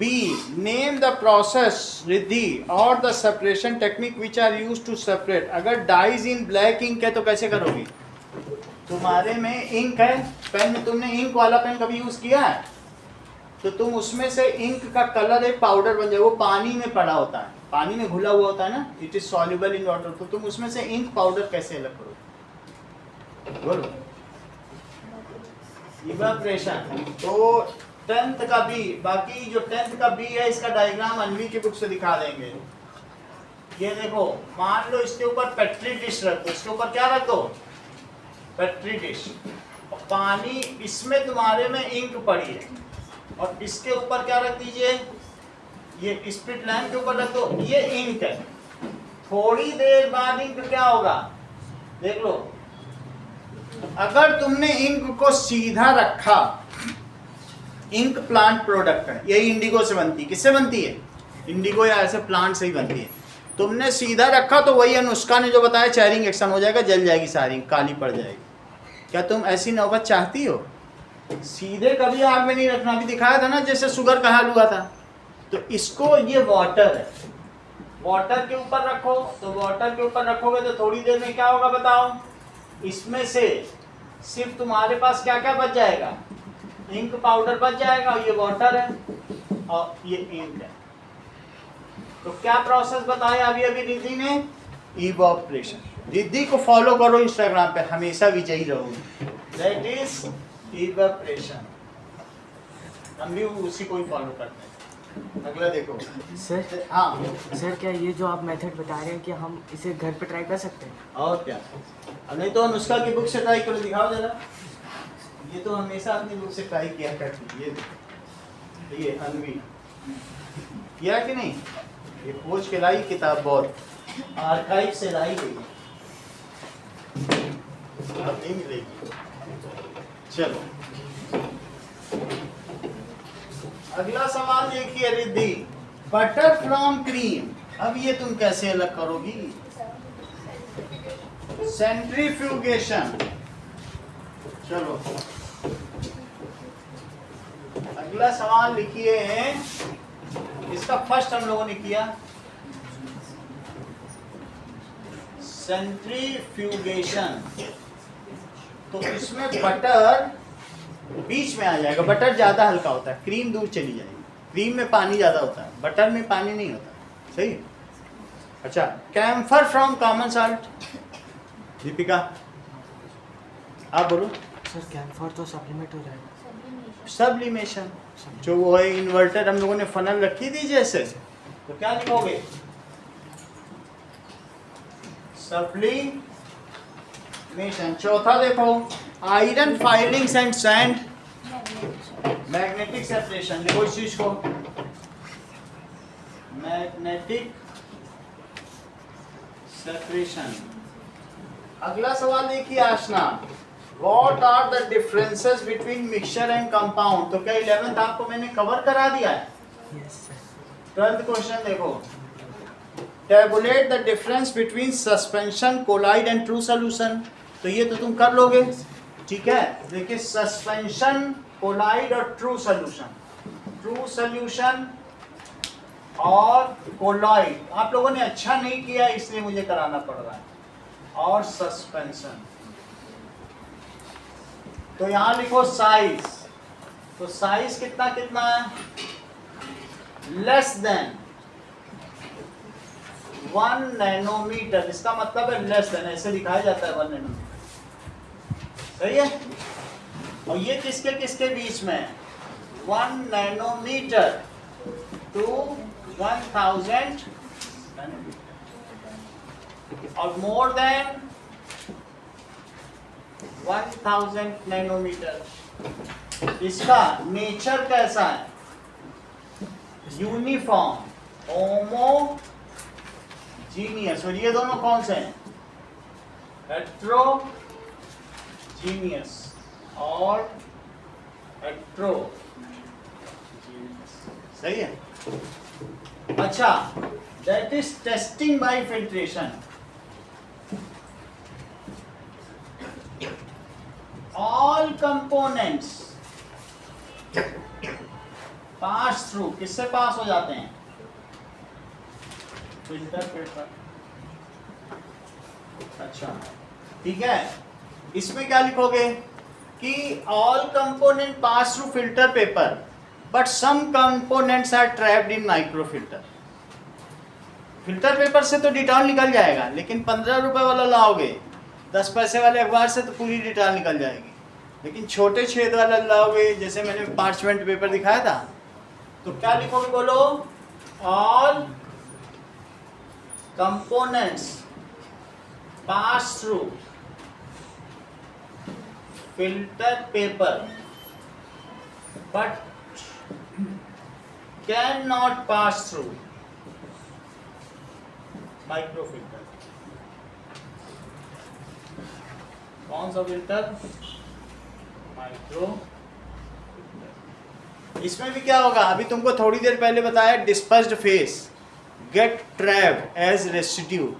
be name the process Riddhi और the separation technique which are use to separate. अगर डाइज इन ब्लैक इंक है तो कैसे करोगी? तुम्हारे में इंक है, पेन में तुमने इंक वाला पेन कभी यूज किया है? तो तुम उसमें से इंक का कलर एक पाउडर बन जाए, वो पानी में पड़ा होता है, पानी में घुला हुआ होता है ना, it is soluble in water. तो तुम उसमें से इंक पाउडर कैसे अलग करोगे? बोलो। इवेपोरेशन। तो 10th का बी, बाकी जो 10th का बी है इसका डायग्राम अनवी की बुक से दिखा देंगे। ये देखो, मान लो इसके ऊपर पेट्री डिश रख दो, इसके ऊपर क्या रख दो? Petri dish. पानी, इसमें तुम्हारे में इंक पड़ी है, और इसके ऊपर क्या रख दीजिए? ये स्प्रिट लैम्प के ऊपर रख दो, ये इंक है। थोड़ी देर बाद इंक क्या होगा? देख लो, अगर तुमने इंक को सीधा रखा, इंक प्लांट प्रोडक्ट है, ये इंडिगो से बनती है। किससे बनती है? इंडिगो या ऐसे प्लांट से ही बनती है। तुमने सीधा रखा तो वही अनुष्का ने जो बताया, चेयरिंग एक्शन हो जाएगा, जल जाएगी सारी, काली पड़ जाएगी। क्या तुम ऐसी नौबत चाहती हो? सीधे कभी आग में नहीं रखना। अभी दिखाया था ना जैसे शुगर का हाल हुआ था। तो इसको, ये वाटर है, वाटर के ऊपर रखो, तो वाटर के ऊपर रखोगे तो थोड़ी देर में क्या होगा बताओ? इसमें से सिर्फ तुम्हारे पास क्या क्या बच जाएगा? इंक पाउडर बच जाएगा, और ये वाटर है और ये इंक है। तो क्या प्रोसेस बताया अभी अभी रिद्धि ने? इवैपोरेशन। रिद्धि को फॉलो करो इंस्टाग्राम पे, हमेशा विजयी रहोगे। That is evaporation. हम भी उसी को ही फॉलो करते हैं। अगला देखो सर। हाँ सर, क्या ये जो आप मेथड बता रहे हैं कि हम इसे घर पे ट्राई कर सकते हैं? और क्या, अब नहीं तो अनुष्का की बुक से ट्राई करो, दिखाओ जरा। ये तो हमेशा अपनी बुक से ट्राई किया करती है। ये अनवी किया कि नहीं? ये खोज के लाई किताब, बहुत आर्काइव से लाई गई, अब नहीं मिलेगी। चलो अगला सवाल देखिए रिद्धि, बटर फ्रॉम क्रीम। अब ये तुम कैसे अलग करोगी? सेंट्रीफ्यूगेशन। चलो अगला सवाल लिखिए, इसका फर्स्ट हम लोगों ने किया सेंट्रीफ्यूगेशन। तो इसमें बटर बीच में आ जाएगा। बटर ज्यादा हल्का होता है, क्रीम दूर चली जाएगी। क्रीम में पानी ज्यादा होता है, बटर में पानी नहीं होता। सही। अच्छा, camphor from common salt. Deepika आप बोलो। सर, कैम्फर तो सप्लीमेंट हो जाएगा। सब्लिमेशन, जो वो है इन्वर्टर हम लोगों ने फनल रखी थी जैसे, तो क्या लिखोगे? सब्लिमेशन। चौथा देखो, iron filings and sand, magnetic separation. लिखो इस चीज को, मैग्नेटिक सेपरेशन। अगला सवाल देखिए आशना, What are the differences between mixture and compound? तो क्या 11th आपको मैंने कवर करा दिया है? Yes sir. 12th क्वेश्चन देखो, tabulate the difference between suspension, colloid and true solution। तो ये तो तुम कर लोगे, ठीक है। देखिए, सस्पेंशन, कोलाइड और ट्रू सॉल्यूशन। ट्रू सॉल्यूशन और कोलाइड आप लोगों ने अच्छा नहीं किया, इसलिए मुझे कराना पड़ रहा है। और सस्पेंशन, तो यहां लिखो साइज। तो साइज कितना कितना है? Less than 1 nanometre. इसका मतलब है लेस देन, ऐसे दिखाया जाता है 1 नैनोमीटर। सही है। और ये किसके किसके बीच में है? 1 नैनोमीटर टू 1000 और मोर देन 1000 नैनोमीटर। इसका नेचर कैसा है? Uniform, homogeneous. और ये दोनों कौन से हैं? हेट्रोजीनियस और हेट्रोजीनियस। सही है। अच्छा, that is testing by filtration. Pass through, किससे पास हो जाते हैं? Filter paper. अच्छा ठीक है, इसमें क्या लिखोगे कि all component pass through filter paper but some components are trapped in micro filter. Filter paper से तो डिटॉल निकल जाएगा, लेकिन 15 रुपए वाला लाओगे, 10 पैसे वाले अखबार से तो पूरी डिटॉल निकल जाएगी। लेकिन छोटे छेद वाला लाओगे, जैसे मैंने पार्चमेंट पेपर दिखाया था, तो क्या लिखोगे बोलो? All components pass through filter paper but can not pass through micro filter. कौन सा फिल्टर? माइक्रो। इसमें भी क्या होगा, अभी तुमको थोड़ी देर पहले बताया, dispersed phase get trapped as residue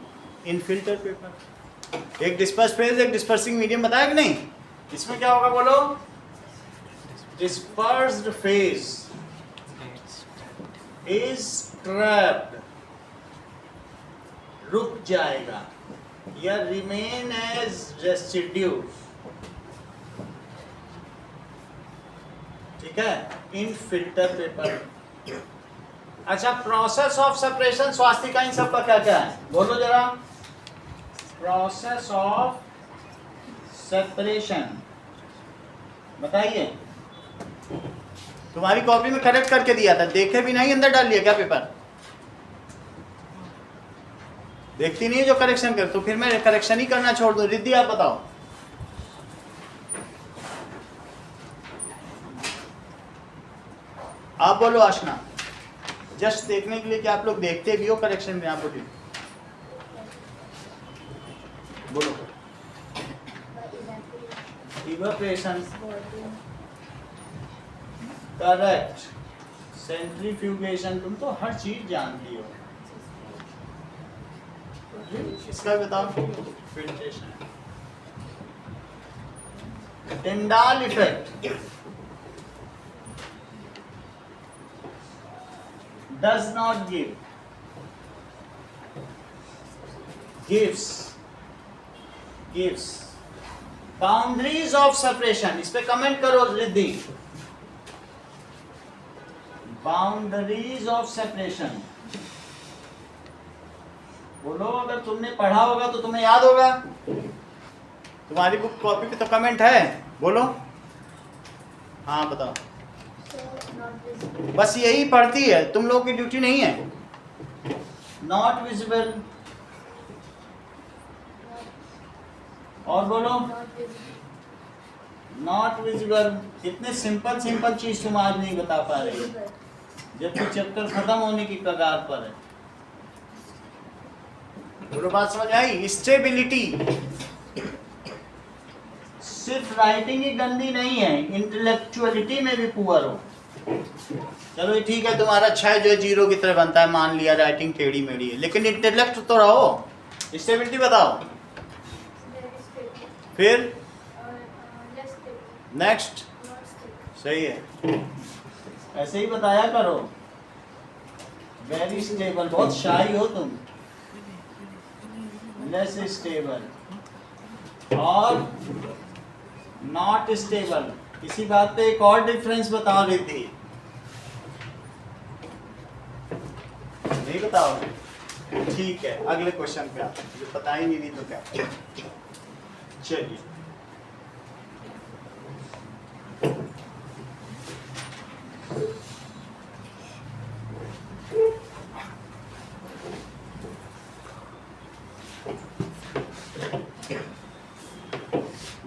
in filter paper. एक डिस्पर्स फेस, एक डिस्पर्सिंग मीडियम बताया कि नहीं? इसमें क्या होगा बोलो? डिस्पर्स्ड फेस इज ट्रैप्ड, रुक जाएगा या रिमेन एज रेसिड्यू, ठीक है, इन फिल्टर पेपर। अच्छा, प्रोसेस ऑफ सेपरेशन स्वास्थ्य का इन सब का क्या क्या है बोलो जरा? प्रोसेस ऑफ सेपरेशन बताइए। तुम्हारी कॉपी में करेक्ट करके दिया था, देखे भी नहीं, अंदर डाल लिया क्या पेपर? देखती नहीं है जो करेक्शन कर, तो फिर मैं करेक्शन ही करना छोड़ दूं। रिद्धि आप बताओ। आप बोलो आशना, जस्ट देखने के लिए कि आप लोग देखते भी हो करेक्शन में। आप बोलिए, बोलो। इवेपोरेशन करेक्ट, सेंट्रीफ्यूगेशन, तुम तो हर चीज जानती हो। इसका बताओ। Filtration, Tyndall effect, does not give, gives, gives, boundaries of separation, इस पे कमेंट करो रिद्धि। बाउंड्रीज ऑफ सेपरेशन बोलो, अगर तुमने पढ़ा होगा तो तुम्हें याद होगा। तुम्हारी बुक कॉपी पे तो कमेंट है, बोलो। हाँ बताओ। बस यही पढ़ती है, तुम लोगों की ड्यूटी नहीं है। नॉट विजिबल, और बोलो। Not visible. कितने सिंपल सिंपल चीज तुम आज नहीं बता पा रहे हो, जबकि चैप्टर खत्म होने की कगार पर है। बोलो, बात समझ आई? स्टेबिलिटी, सिर्फ राइटिंग ही गंदी नहीं है, इंटेलेक्चुअलिटी में भी पुअर हो। चलो ठीक है, तुम्हारा 6 जो है 0 की तरह बनता है, मान लिया राइटिंग टेढ़ी मेढ़ी है, लेकिन इंटेलेक्ट तो रहो। स्टेबिलिटी बताओ। फिर नेक्स्ट, सही है, ऐसे ही बताया करो। वेरी स्टेबल, बहुत शाई हो तुम। लेस स्टेबल और नॉट स्टेबल। इसी बात पे एक और डिफरेंस बताओ रिद्धि। नहीं बताओ? ठीक है, अगले क्वेश्चन पे आते हैं। जो पता ही नहीं तो क्या। चलिए,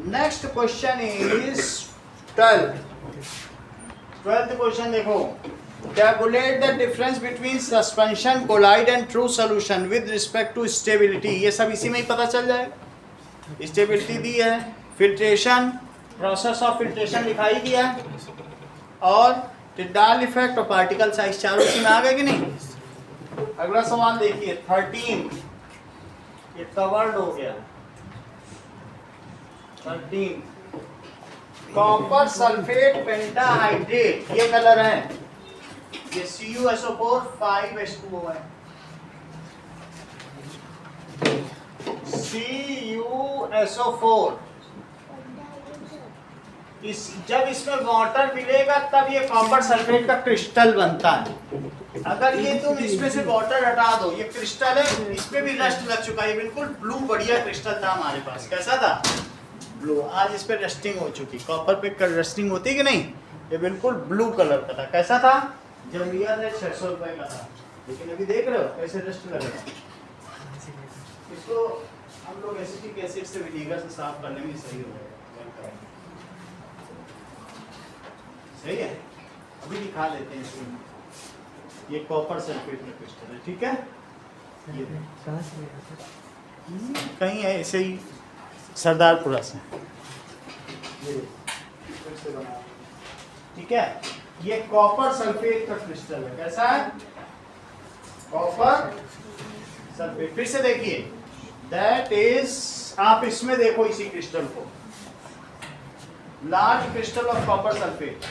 next question is 12th question देखो। Calculate the difference between suspension, colloid and true solution with respect to stability. ये सब इसी में ही पता चल जाएगा। स्टेबिलिटी दी है, फिल्ट्रेशन, प्रोसेस ऑफ फिल्ट्रेशन लिखाई दिया है, और टिंडाल इफेक्ट और पार्टिकल साइज, चारों इसी में आ गए कि नहीं? अगला सवाल देखिए 13, ये कवर्ड हो गया। 13 कॉपर सल्फेट पेंटाहाइड्रेट, ये कलर है। ये CuSO4 5H2O है। CuSO4 जब इसमें वाटर मिलेगा तब ये कॉपर सल्फेट का क्रिस्टल बनता है। अगर ये तुम इसमें से वाटर हटा दो, ये क्रिस्टल है, इसमें भी रस्ट लग चुका है, ये बिल्कुल ब्लू बढ़िया क्रिस्टल था हमारे पास। कैसा था? ब्लू। आज इस पे रस्टिंग हो चुकी। कॉपर पे रस्टिंग होती है कि नहीं? ये बिल्कुल ब्लू कलर का था। कैसा था? जब लिया था 600 रुपए का था, लेकिन अभी देख रहे हो कैसे रस्ट लग रहा है। इसको हम लोग एसिटिक एसिड से विनेगर से साफ करने में सही हो जाएगा। सही है। अभी दिखा देते हैं इसको। ये कॉपर सल्फेट में क्रिस्टल है, ठीक है। ये कहीं है ऐसे ही सरदारपुरा से, ठीक है। ये कॉपर सल्फेट का क्रिस्टल है। कैसा है? Copper sulphate. फिर से देखिए, दैट इज, आप इसमें देखो इसी क्रिस्टल को, large crystal of copper sulphate.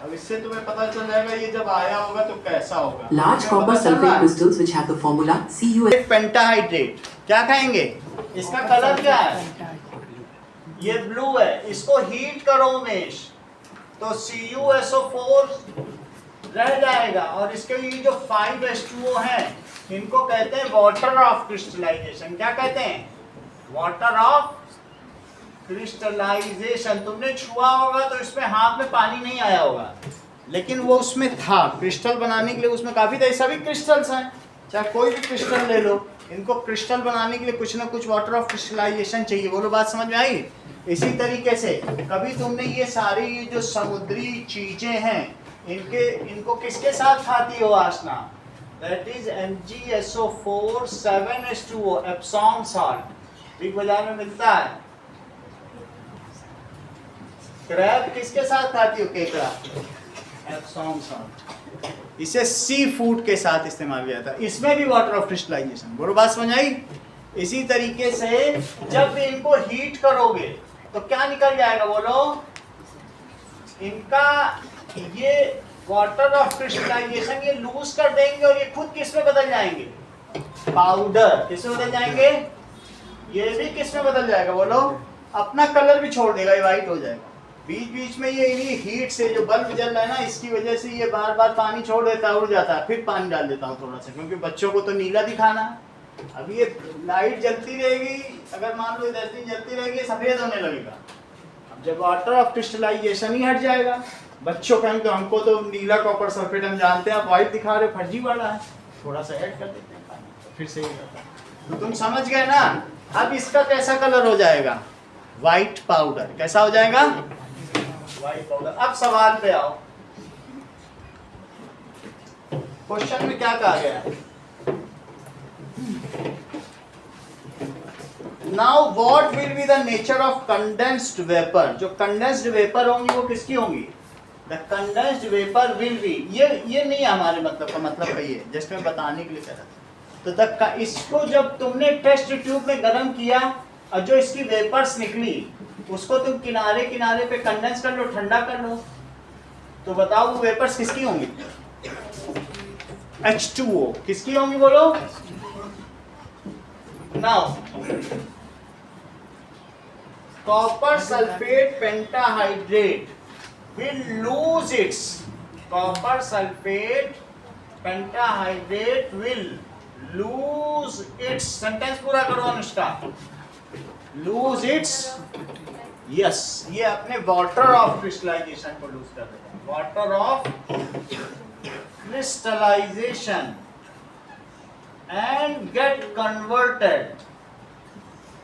अब इससे तुम्हें पता चल जाएगा ये जब आया होगा तो कैसा होगा। Large copper sulfate crystals which have the formula Cu. Pentahydrate. क्या कहेंगे? इसका कलर क्या है? ये ब्लू है। इसको हीट करो उमेश, तो CuSO4 रह जाएगा, और इसके ये जो 5H2O हैं इनको कहते हैं वाटर ऑफ क्रिस्टलाइजेशन। क्या कहते हैं? Water of crystallization. तुमने छुआ होगा तो इसमें हाथ में पानी नहीं आया होगा, लेकिन वो उसमें था। क्रिस्टल बनाने के लिए उसमें काफी था। सभी क्रिस्टल्स हैं, चाहे कोई भी क्रिस्टल ले लो, इनको क्रिस्टल बनाने के लिए कुछ ना कुछ वाटर ऑफ क्रिस्टलाइजेशन चाहिए। बोलो, बात समझ में आई? इसी तरीके से कभी तुमने ये सारी जो समुद्री चीजें हैं इनको किसके साथ खाती हो Aasna? That is MgSO4 7H2O, Epsom salt. Big Bazaar में मिलता है। क्रैब किसके साथ खाती हो? केकड़ा, एप्सॉम सॉल्ट। इसे सी फूड के साथ इस्तेमाल किया जाता है। इसमें भी वाटर ऑफ क्रिस्टलाइजेशन। बोलो, बात समझ आई? इसी तरीके से जब भी इनको हीट करोगे तो क्या निकल जाएगा? बोलो, इनका ये वाटर ऑफ क्रिस्टलाइजेशन ये लूज कर देंगे और ये खुद किस में बदल जाएंगे? पाउडर। किस में बदल जाएंगे? ये भी किस में बदल जाएगा? बोलो, अपना कलर भी छोड़ देगा, ये व्हाइट हो जाएगा। बीच बीच में ये हीट से जो बल्ब जल रहा है ना, इसकी वजह से ये बार बार पानी छोड़ देता है, उड़ जाता है। फिर पानी डाल देता हूँ थोड़ा सा, क्योंकि बच्चों को तो नीला दिखाना है। अब ये लाइट जलती रहेगी, अगर मान लो 10 दिन जलती रहेगी, सफेद होने लगेगा। अब जब वाटर ऑफ क्रिस्टलाइजेशन ही हट जाएगा, बच्चों कहेंगे हमको तो नीला कॉपर सल्फेट हम जानते हैं, आप व्हाइट दिखा रहे हो, फर्जी वाला है, थोड़ा सा ऐड कर देते हैं पानी, तो फिर सही रहता है। तो तुम समझ गए ना? अब इसका कैसा कलर हो जाएगा? White powder. कैसा हो जाएगा? White powder. अब सवाल पे आओ, क्वेश्चन में क्या कहा गया है? Now what will be the nature of condensed vapour? जो कंडेंस्ड वेपर होंगी वो किसकी होंगी? The condensed vapour will be, ये नहीं हमारे मतलब का, मतलब है ये जस्ट मैं बताने के लिए कह रहा था। तो इसको जब तुमने टेस्ट ट्यूब में गर्म किया और जो इसकी वेपर्स निकली उसको तुम किनारे किनारे पे कंडेंस कर लो, ठंडा कर लो, तो बताओ वो वेपर्स किसकी होंगी? H2O। किसकी होंगी? बोलो। Now copper sulphate pentahydrate will lose its, copper sulfate pentahydrate will lose its, sentence पूरा करो अनुष्का, lose its, yes, ये अपने water of crystallization को lose कर देता है, water of crystallization and get converted,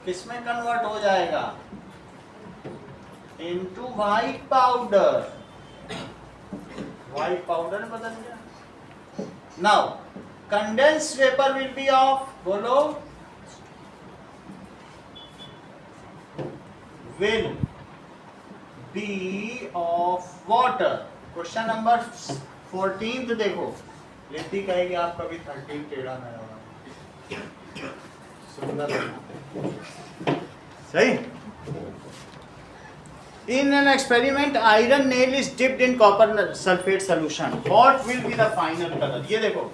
किसमें convert हो जाएगा? into white powder, white powder में बदल गया। now condensed vapor will be of, बोलो, will be of water। Question number 14 देखो, लेती कहेगी आप कभी 13 टेढ़ा मेरा होगा, सुंदर सही। In an experiment, iron nail is dipped in copper sulfate solution. What will be the final color? ये देखो,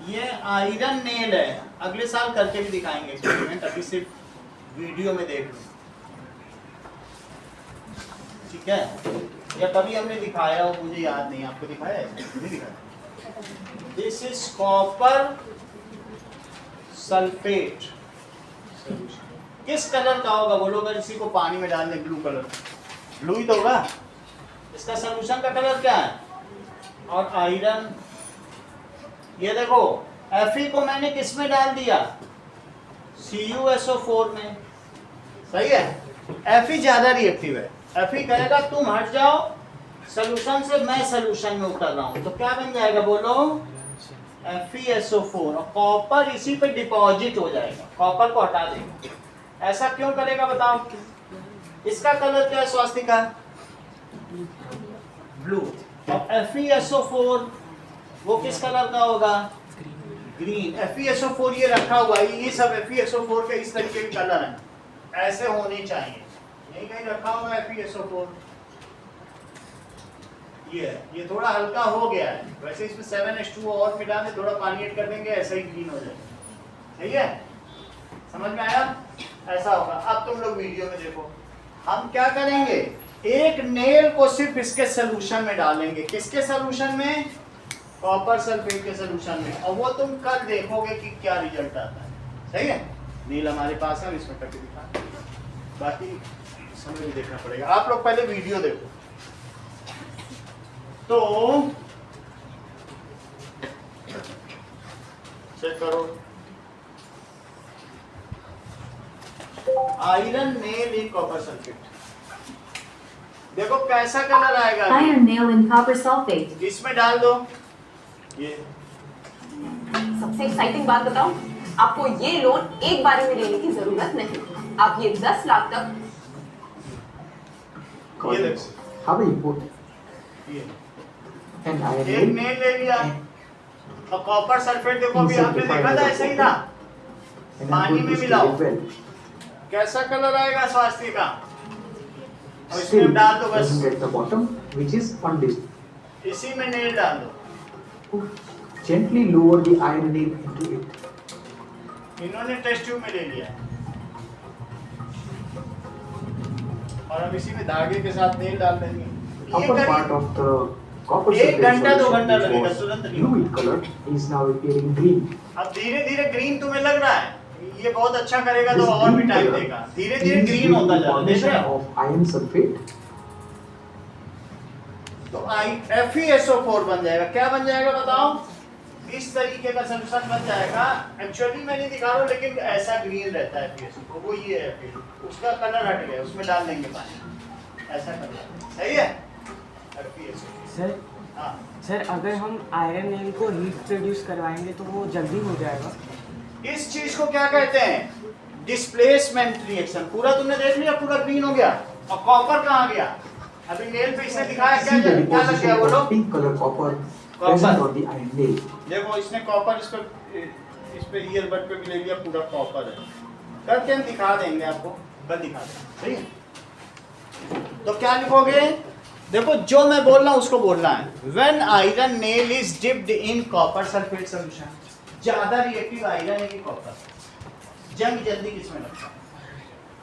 ये आयरन नेल है. अगले साल करके भी दिखाएंगे एक्सपेरिमेंट, अभी सिर्फ वीडियो में देख लो. ठीक है, या कभी हमने दिखाया हो मुझे याद नहीं. आपको दिखाया है? नहीं दिखाया. This is copper sulphate solution. किस कलर का होगा बोलो? अगर इसी को पानी में डाल दें, ब्लू कलर, ब्लू ही तो होगा. इसका सॉल्यूशन का कलर क्या है? और आयरन, ये देखो Fe को मैंने किस में डाल दिया? CuSO4 में. सही है. Fe ज्यादा रिएक्टिव है. Fe कहेगा तुम हट जाओ सॉल्यूशन से, मैं सॉल्यूशन में उतर रहा हूं. तो क्या बन जाएगा बोलो? FeSO4. और कॉपर इसी पे डिपॉजिट हो जाएगा, कॉपर को हटा देगा. ऐसा क्यों करेगा बताओ? इसका कलर क्या है स्वास्तिका? ब्लू. और FeSO4 वो किस कलर का होगा? ग्रीन. FeSO4 ये रखा हुआ है, ये सब FeSO4 के इस तरीके के कलर हैं, ऐसे होने चाहिए. यही कहीं रखा हुआ है FeSO4. ये थोड़ा हल्का हो गया है. वैसे इसमें 7H2O और मिला दें, थोड़ा पानी ऐड कर देंगे, ऐसा ही ग्रीन हो जाएगा. सही है? समझ में आया? ऐसा होगा. अब तुम लोग वीडियो में देखो. हम क्या करेंगे? एक नेल को सिर्फ इसके सॉल्यूशन में डालेंगे. किसके सॉल्यूशन में? कॉपर सल्फेट के सॉल्यूशन में. और वो तुम कल देखोगे कि क्या रिजल्ट आता है. सही है? नील हमारे पास है, इसमें करके दिखा. बाकी समय भी देखना पड़ेगा. आप लोग पहले वीडियो देखो. तो चेक करो. Iron nail in copper sulphate. देखो कैसा कलर आएगा. Iron nail in copper sulfate. इसमें डाल दो. ये सबसे एक्साइटिंग बात बताओ, आपको ये लोन एक बार में लेने की जरूरत नहीं. आप ये 10 लाख तक. ये देखो. How important? ये And iron एक nail. नेल ले लिया. और कॉपर सल्फेट देखो, अभी आपने देखा था ऐसा ही था. And पानी I'm में going to मिलाओ. stir it well. कैसा कलर आएगा स्वास्थ्य का? और Still इसमें डाल दो बस. doesn't get the bottom, which is undished. इसी में नेल डाल दो. Gently lower the iron nail into it. इन्होंने टेस्ट ट्यूब में ले लिया है. और अब इसी में धागे के साथ नेल डाल देंगे. ये Upper part करीब of the copper एक sulfate घंटा 2 घंटा solution, लगेगा, which तुरंत was नहीं. blue in color, is now appearing green. अब धीरे धीरे ग्रीन तुम्हें लग रहा है. ये बहुत अच्छा करेगा तो This और भी green टाइम color देगा. धीरे धीरे is ग्रीन due होता to जा रहा है. देख formation रहे हो? of iron sulfate. तो FeSO4 बन जाएगा. क्या बन जाएगा बताओ? इस तरीके का सॉल्यूशन बन जाएगा. एक्चुअली मैं नहीं दिखा रहा हूँ, लेकिन ऐसा ग्रीन रहता है FeSO4. वो ये है फिर उसका कलर हट गया, उसमें डाल देंगे पानी. ऐसा कलर सही है. FeSO4. सर हाँ. सर अगर हम आयरन नेल को हीट प्रोड्यूस करवाएंगे तो वो जल्दी हो जाएगा. इस चीज को क्या कहते हैं? Displacement reaction. पूरा तुमने देख लिया, पूरा ग्रीन हो गया. और कॉपर कहाँ गया? अभी नेल पे इसने दिखाया क्या See the लग गया deposition बोलो? of pink color copper Copper. present on the iron nail. देखो इसने कॉपर इस पे ईयरबड पे भी ले लिया, पूरा कॉपर है. करके हम दिखा देंगे आपको, कल दिखा देंगे. सही है? तो क्या लिखोगे? देखो जो मैं बोल रहा हूँ उसको बोलना है. When iron nail is dipped in copper sulfate solution. ज्यादा रिएक्टिव आयरन है कि कॉपर? जंग जल्दी किसमें लगता है?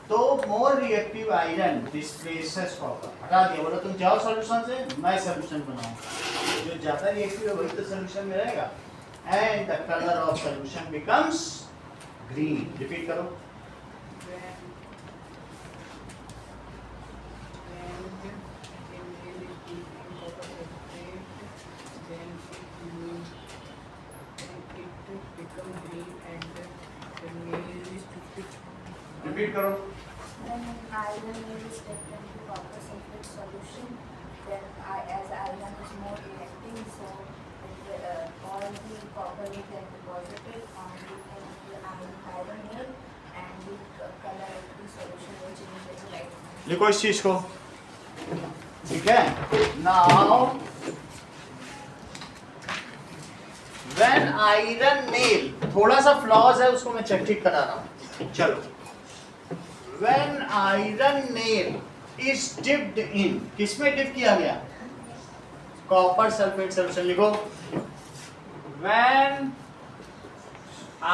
तो more reactive iron displaces copper. हटा दिया. बोलो तुम जाओ सॉल्यूशन से, मैं सॉल्यूशन बनाऊंगा. जो ज्यादा रिएक्टिव है वही तो सॉल्यूशन में रहेगा. And the colour of solution becomes green. Repeat करो. रिपीट करो. When iron is dipped into copper sulfate solution, then as iron is more reacting, so all the copper is then deposited on the iron nail, and the color of the solution will change into light. लिखो इस चीज को. ठीक है. Now when iron nail, थोड़ा सा flaws है उसको मैं चेक ठीक करा रहा हूँ. चलो when iron nail is dipped in, किसमें डिप किया गया? कॉपर सल्फेट सॉल्यूशन लिखो। When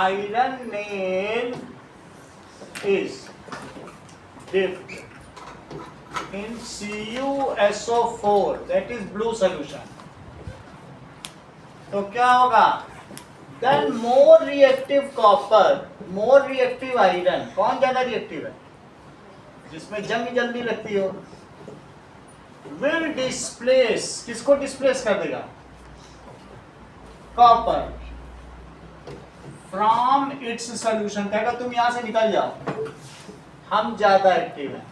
iron nail is dipped in CuSO4 that is blue solution, तो क्या होगा? Then more reactive copper, more reactive iron, कौन ज्यादा रिएक्टिव है? जिसमें जंग जल्दी लगती हो, will displace, किसको डिस्प्लेस कर देगा? कॉपर from its solution, कहेगा तुम यहां से निकल जाओ, हम ज्यादा एक्टिव हैं,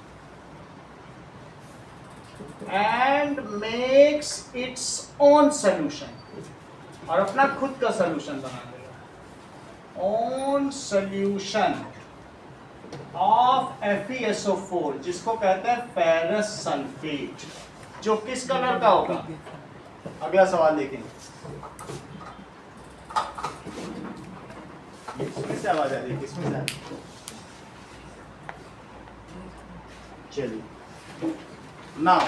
and makes its own solution, और अपना खुद का सॉल्यूशन बना देगा। own solution of FeSO4 जिसको कहते हैं फेरस सल्फेट, जो किस कलर का होगा? अगला सवाल देखेंगे। किसमें से आवाज आ रही है? किसमें से आ रही है? चलिए, now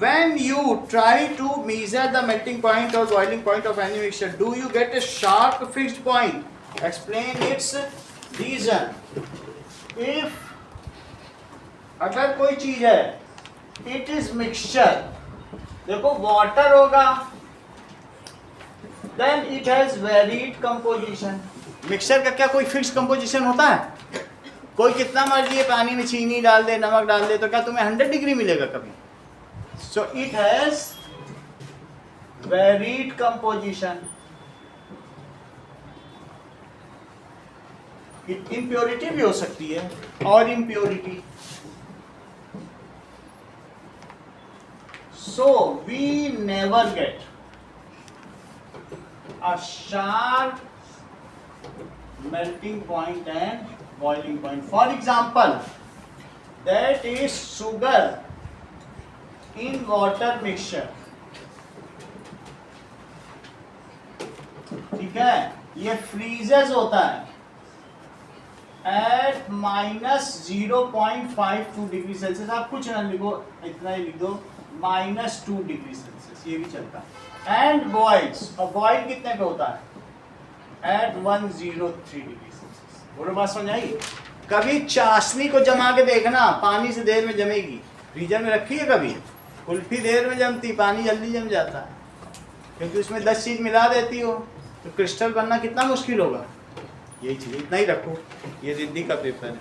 when you try to measure the melting point or boiling point of any mixture, do you get a sharp fixed point? Explain its reason. If अगर कोई चीज है, it is mixture, देखो water होगा, then it has varied composition. Mixture का क्या कोई fix composition होता है? कोई कितना मर्जी है पानी में चीनी डाल दे, नमक डाल दे, तो क्या तुम्हें 100 डिग्री मिलेगा कभी? So it has varied composition. Impurity भी हो सकती है और impurity. So we never get a sharp melting point and boiling point. For example, that is sugar in water mixture. ठीक है, ये फ्रीजेस होता है एट -0.52 डिग्री सेल्सियस। आप कुछ ना लिखो, इतना ही लिख दो, -2 डिग्री सेल्सियस, ये भी चलता है। एंड बॉइल्स, और बॉइल कितने पे होता है? At 103 degree Celsius. बोलो, बात समझ आई? कभी चाशनी को जमा के देखना, पानी से देर में जमेगी। फ्रीजर में रखी है कभी? कुल्फी देर में जमती, पानी जल्दी जम जाता है, क्योंकि उसमें 10 चीज मिला देती हो, तो क्रिस्टल बनना कितना मुश्किल होगा। यही चीज, इतना ही रखो, ये जिंदगी का पेपर है।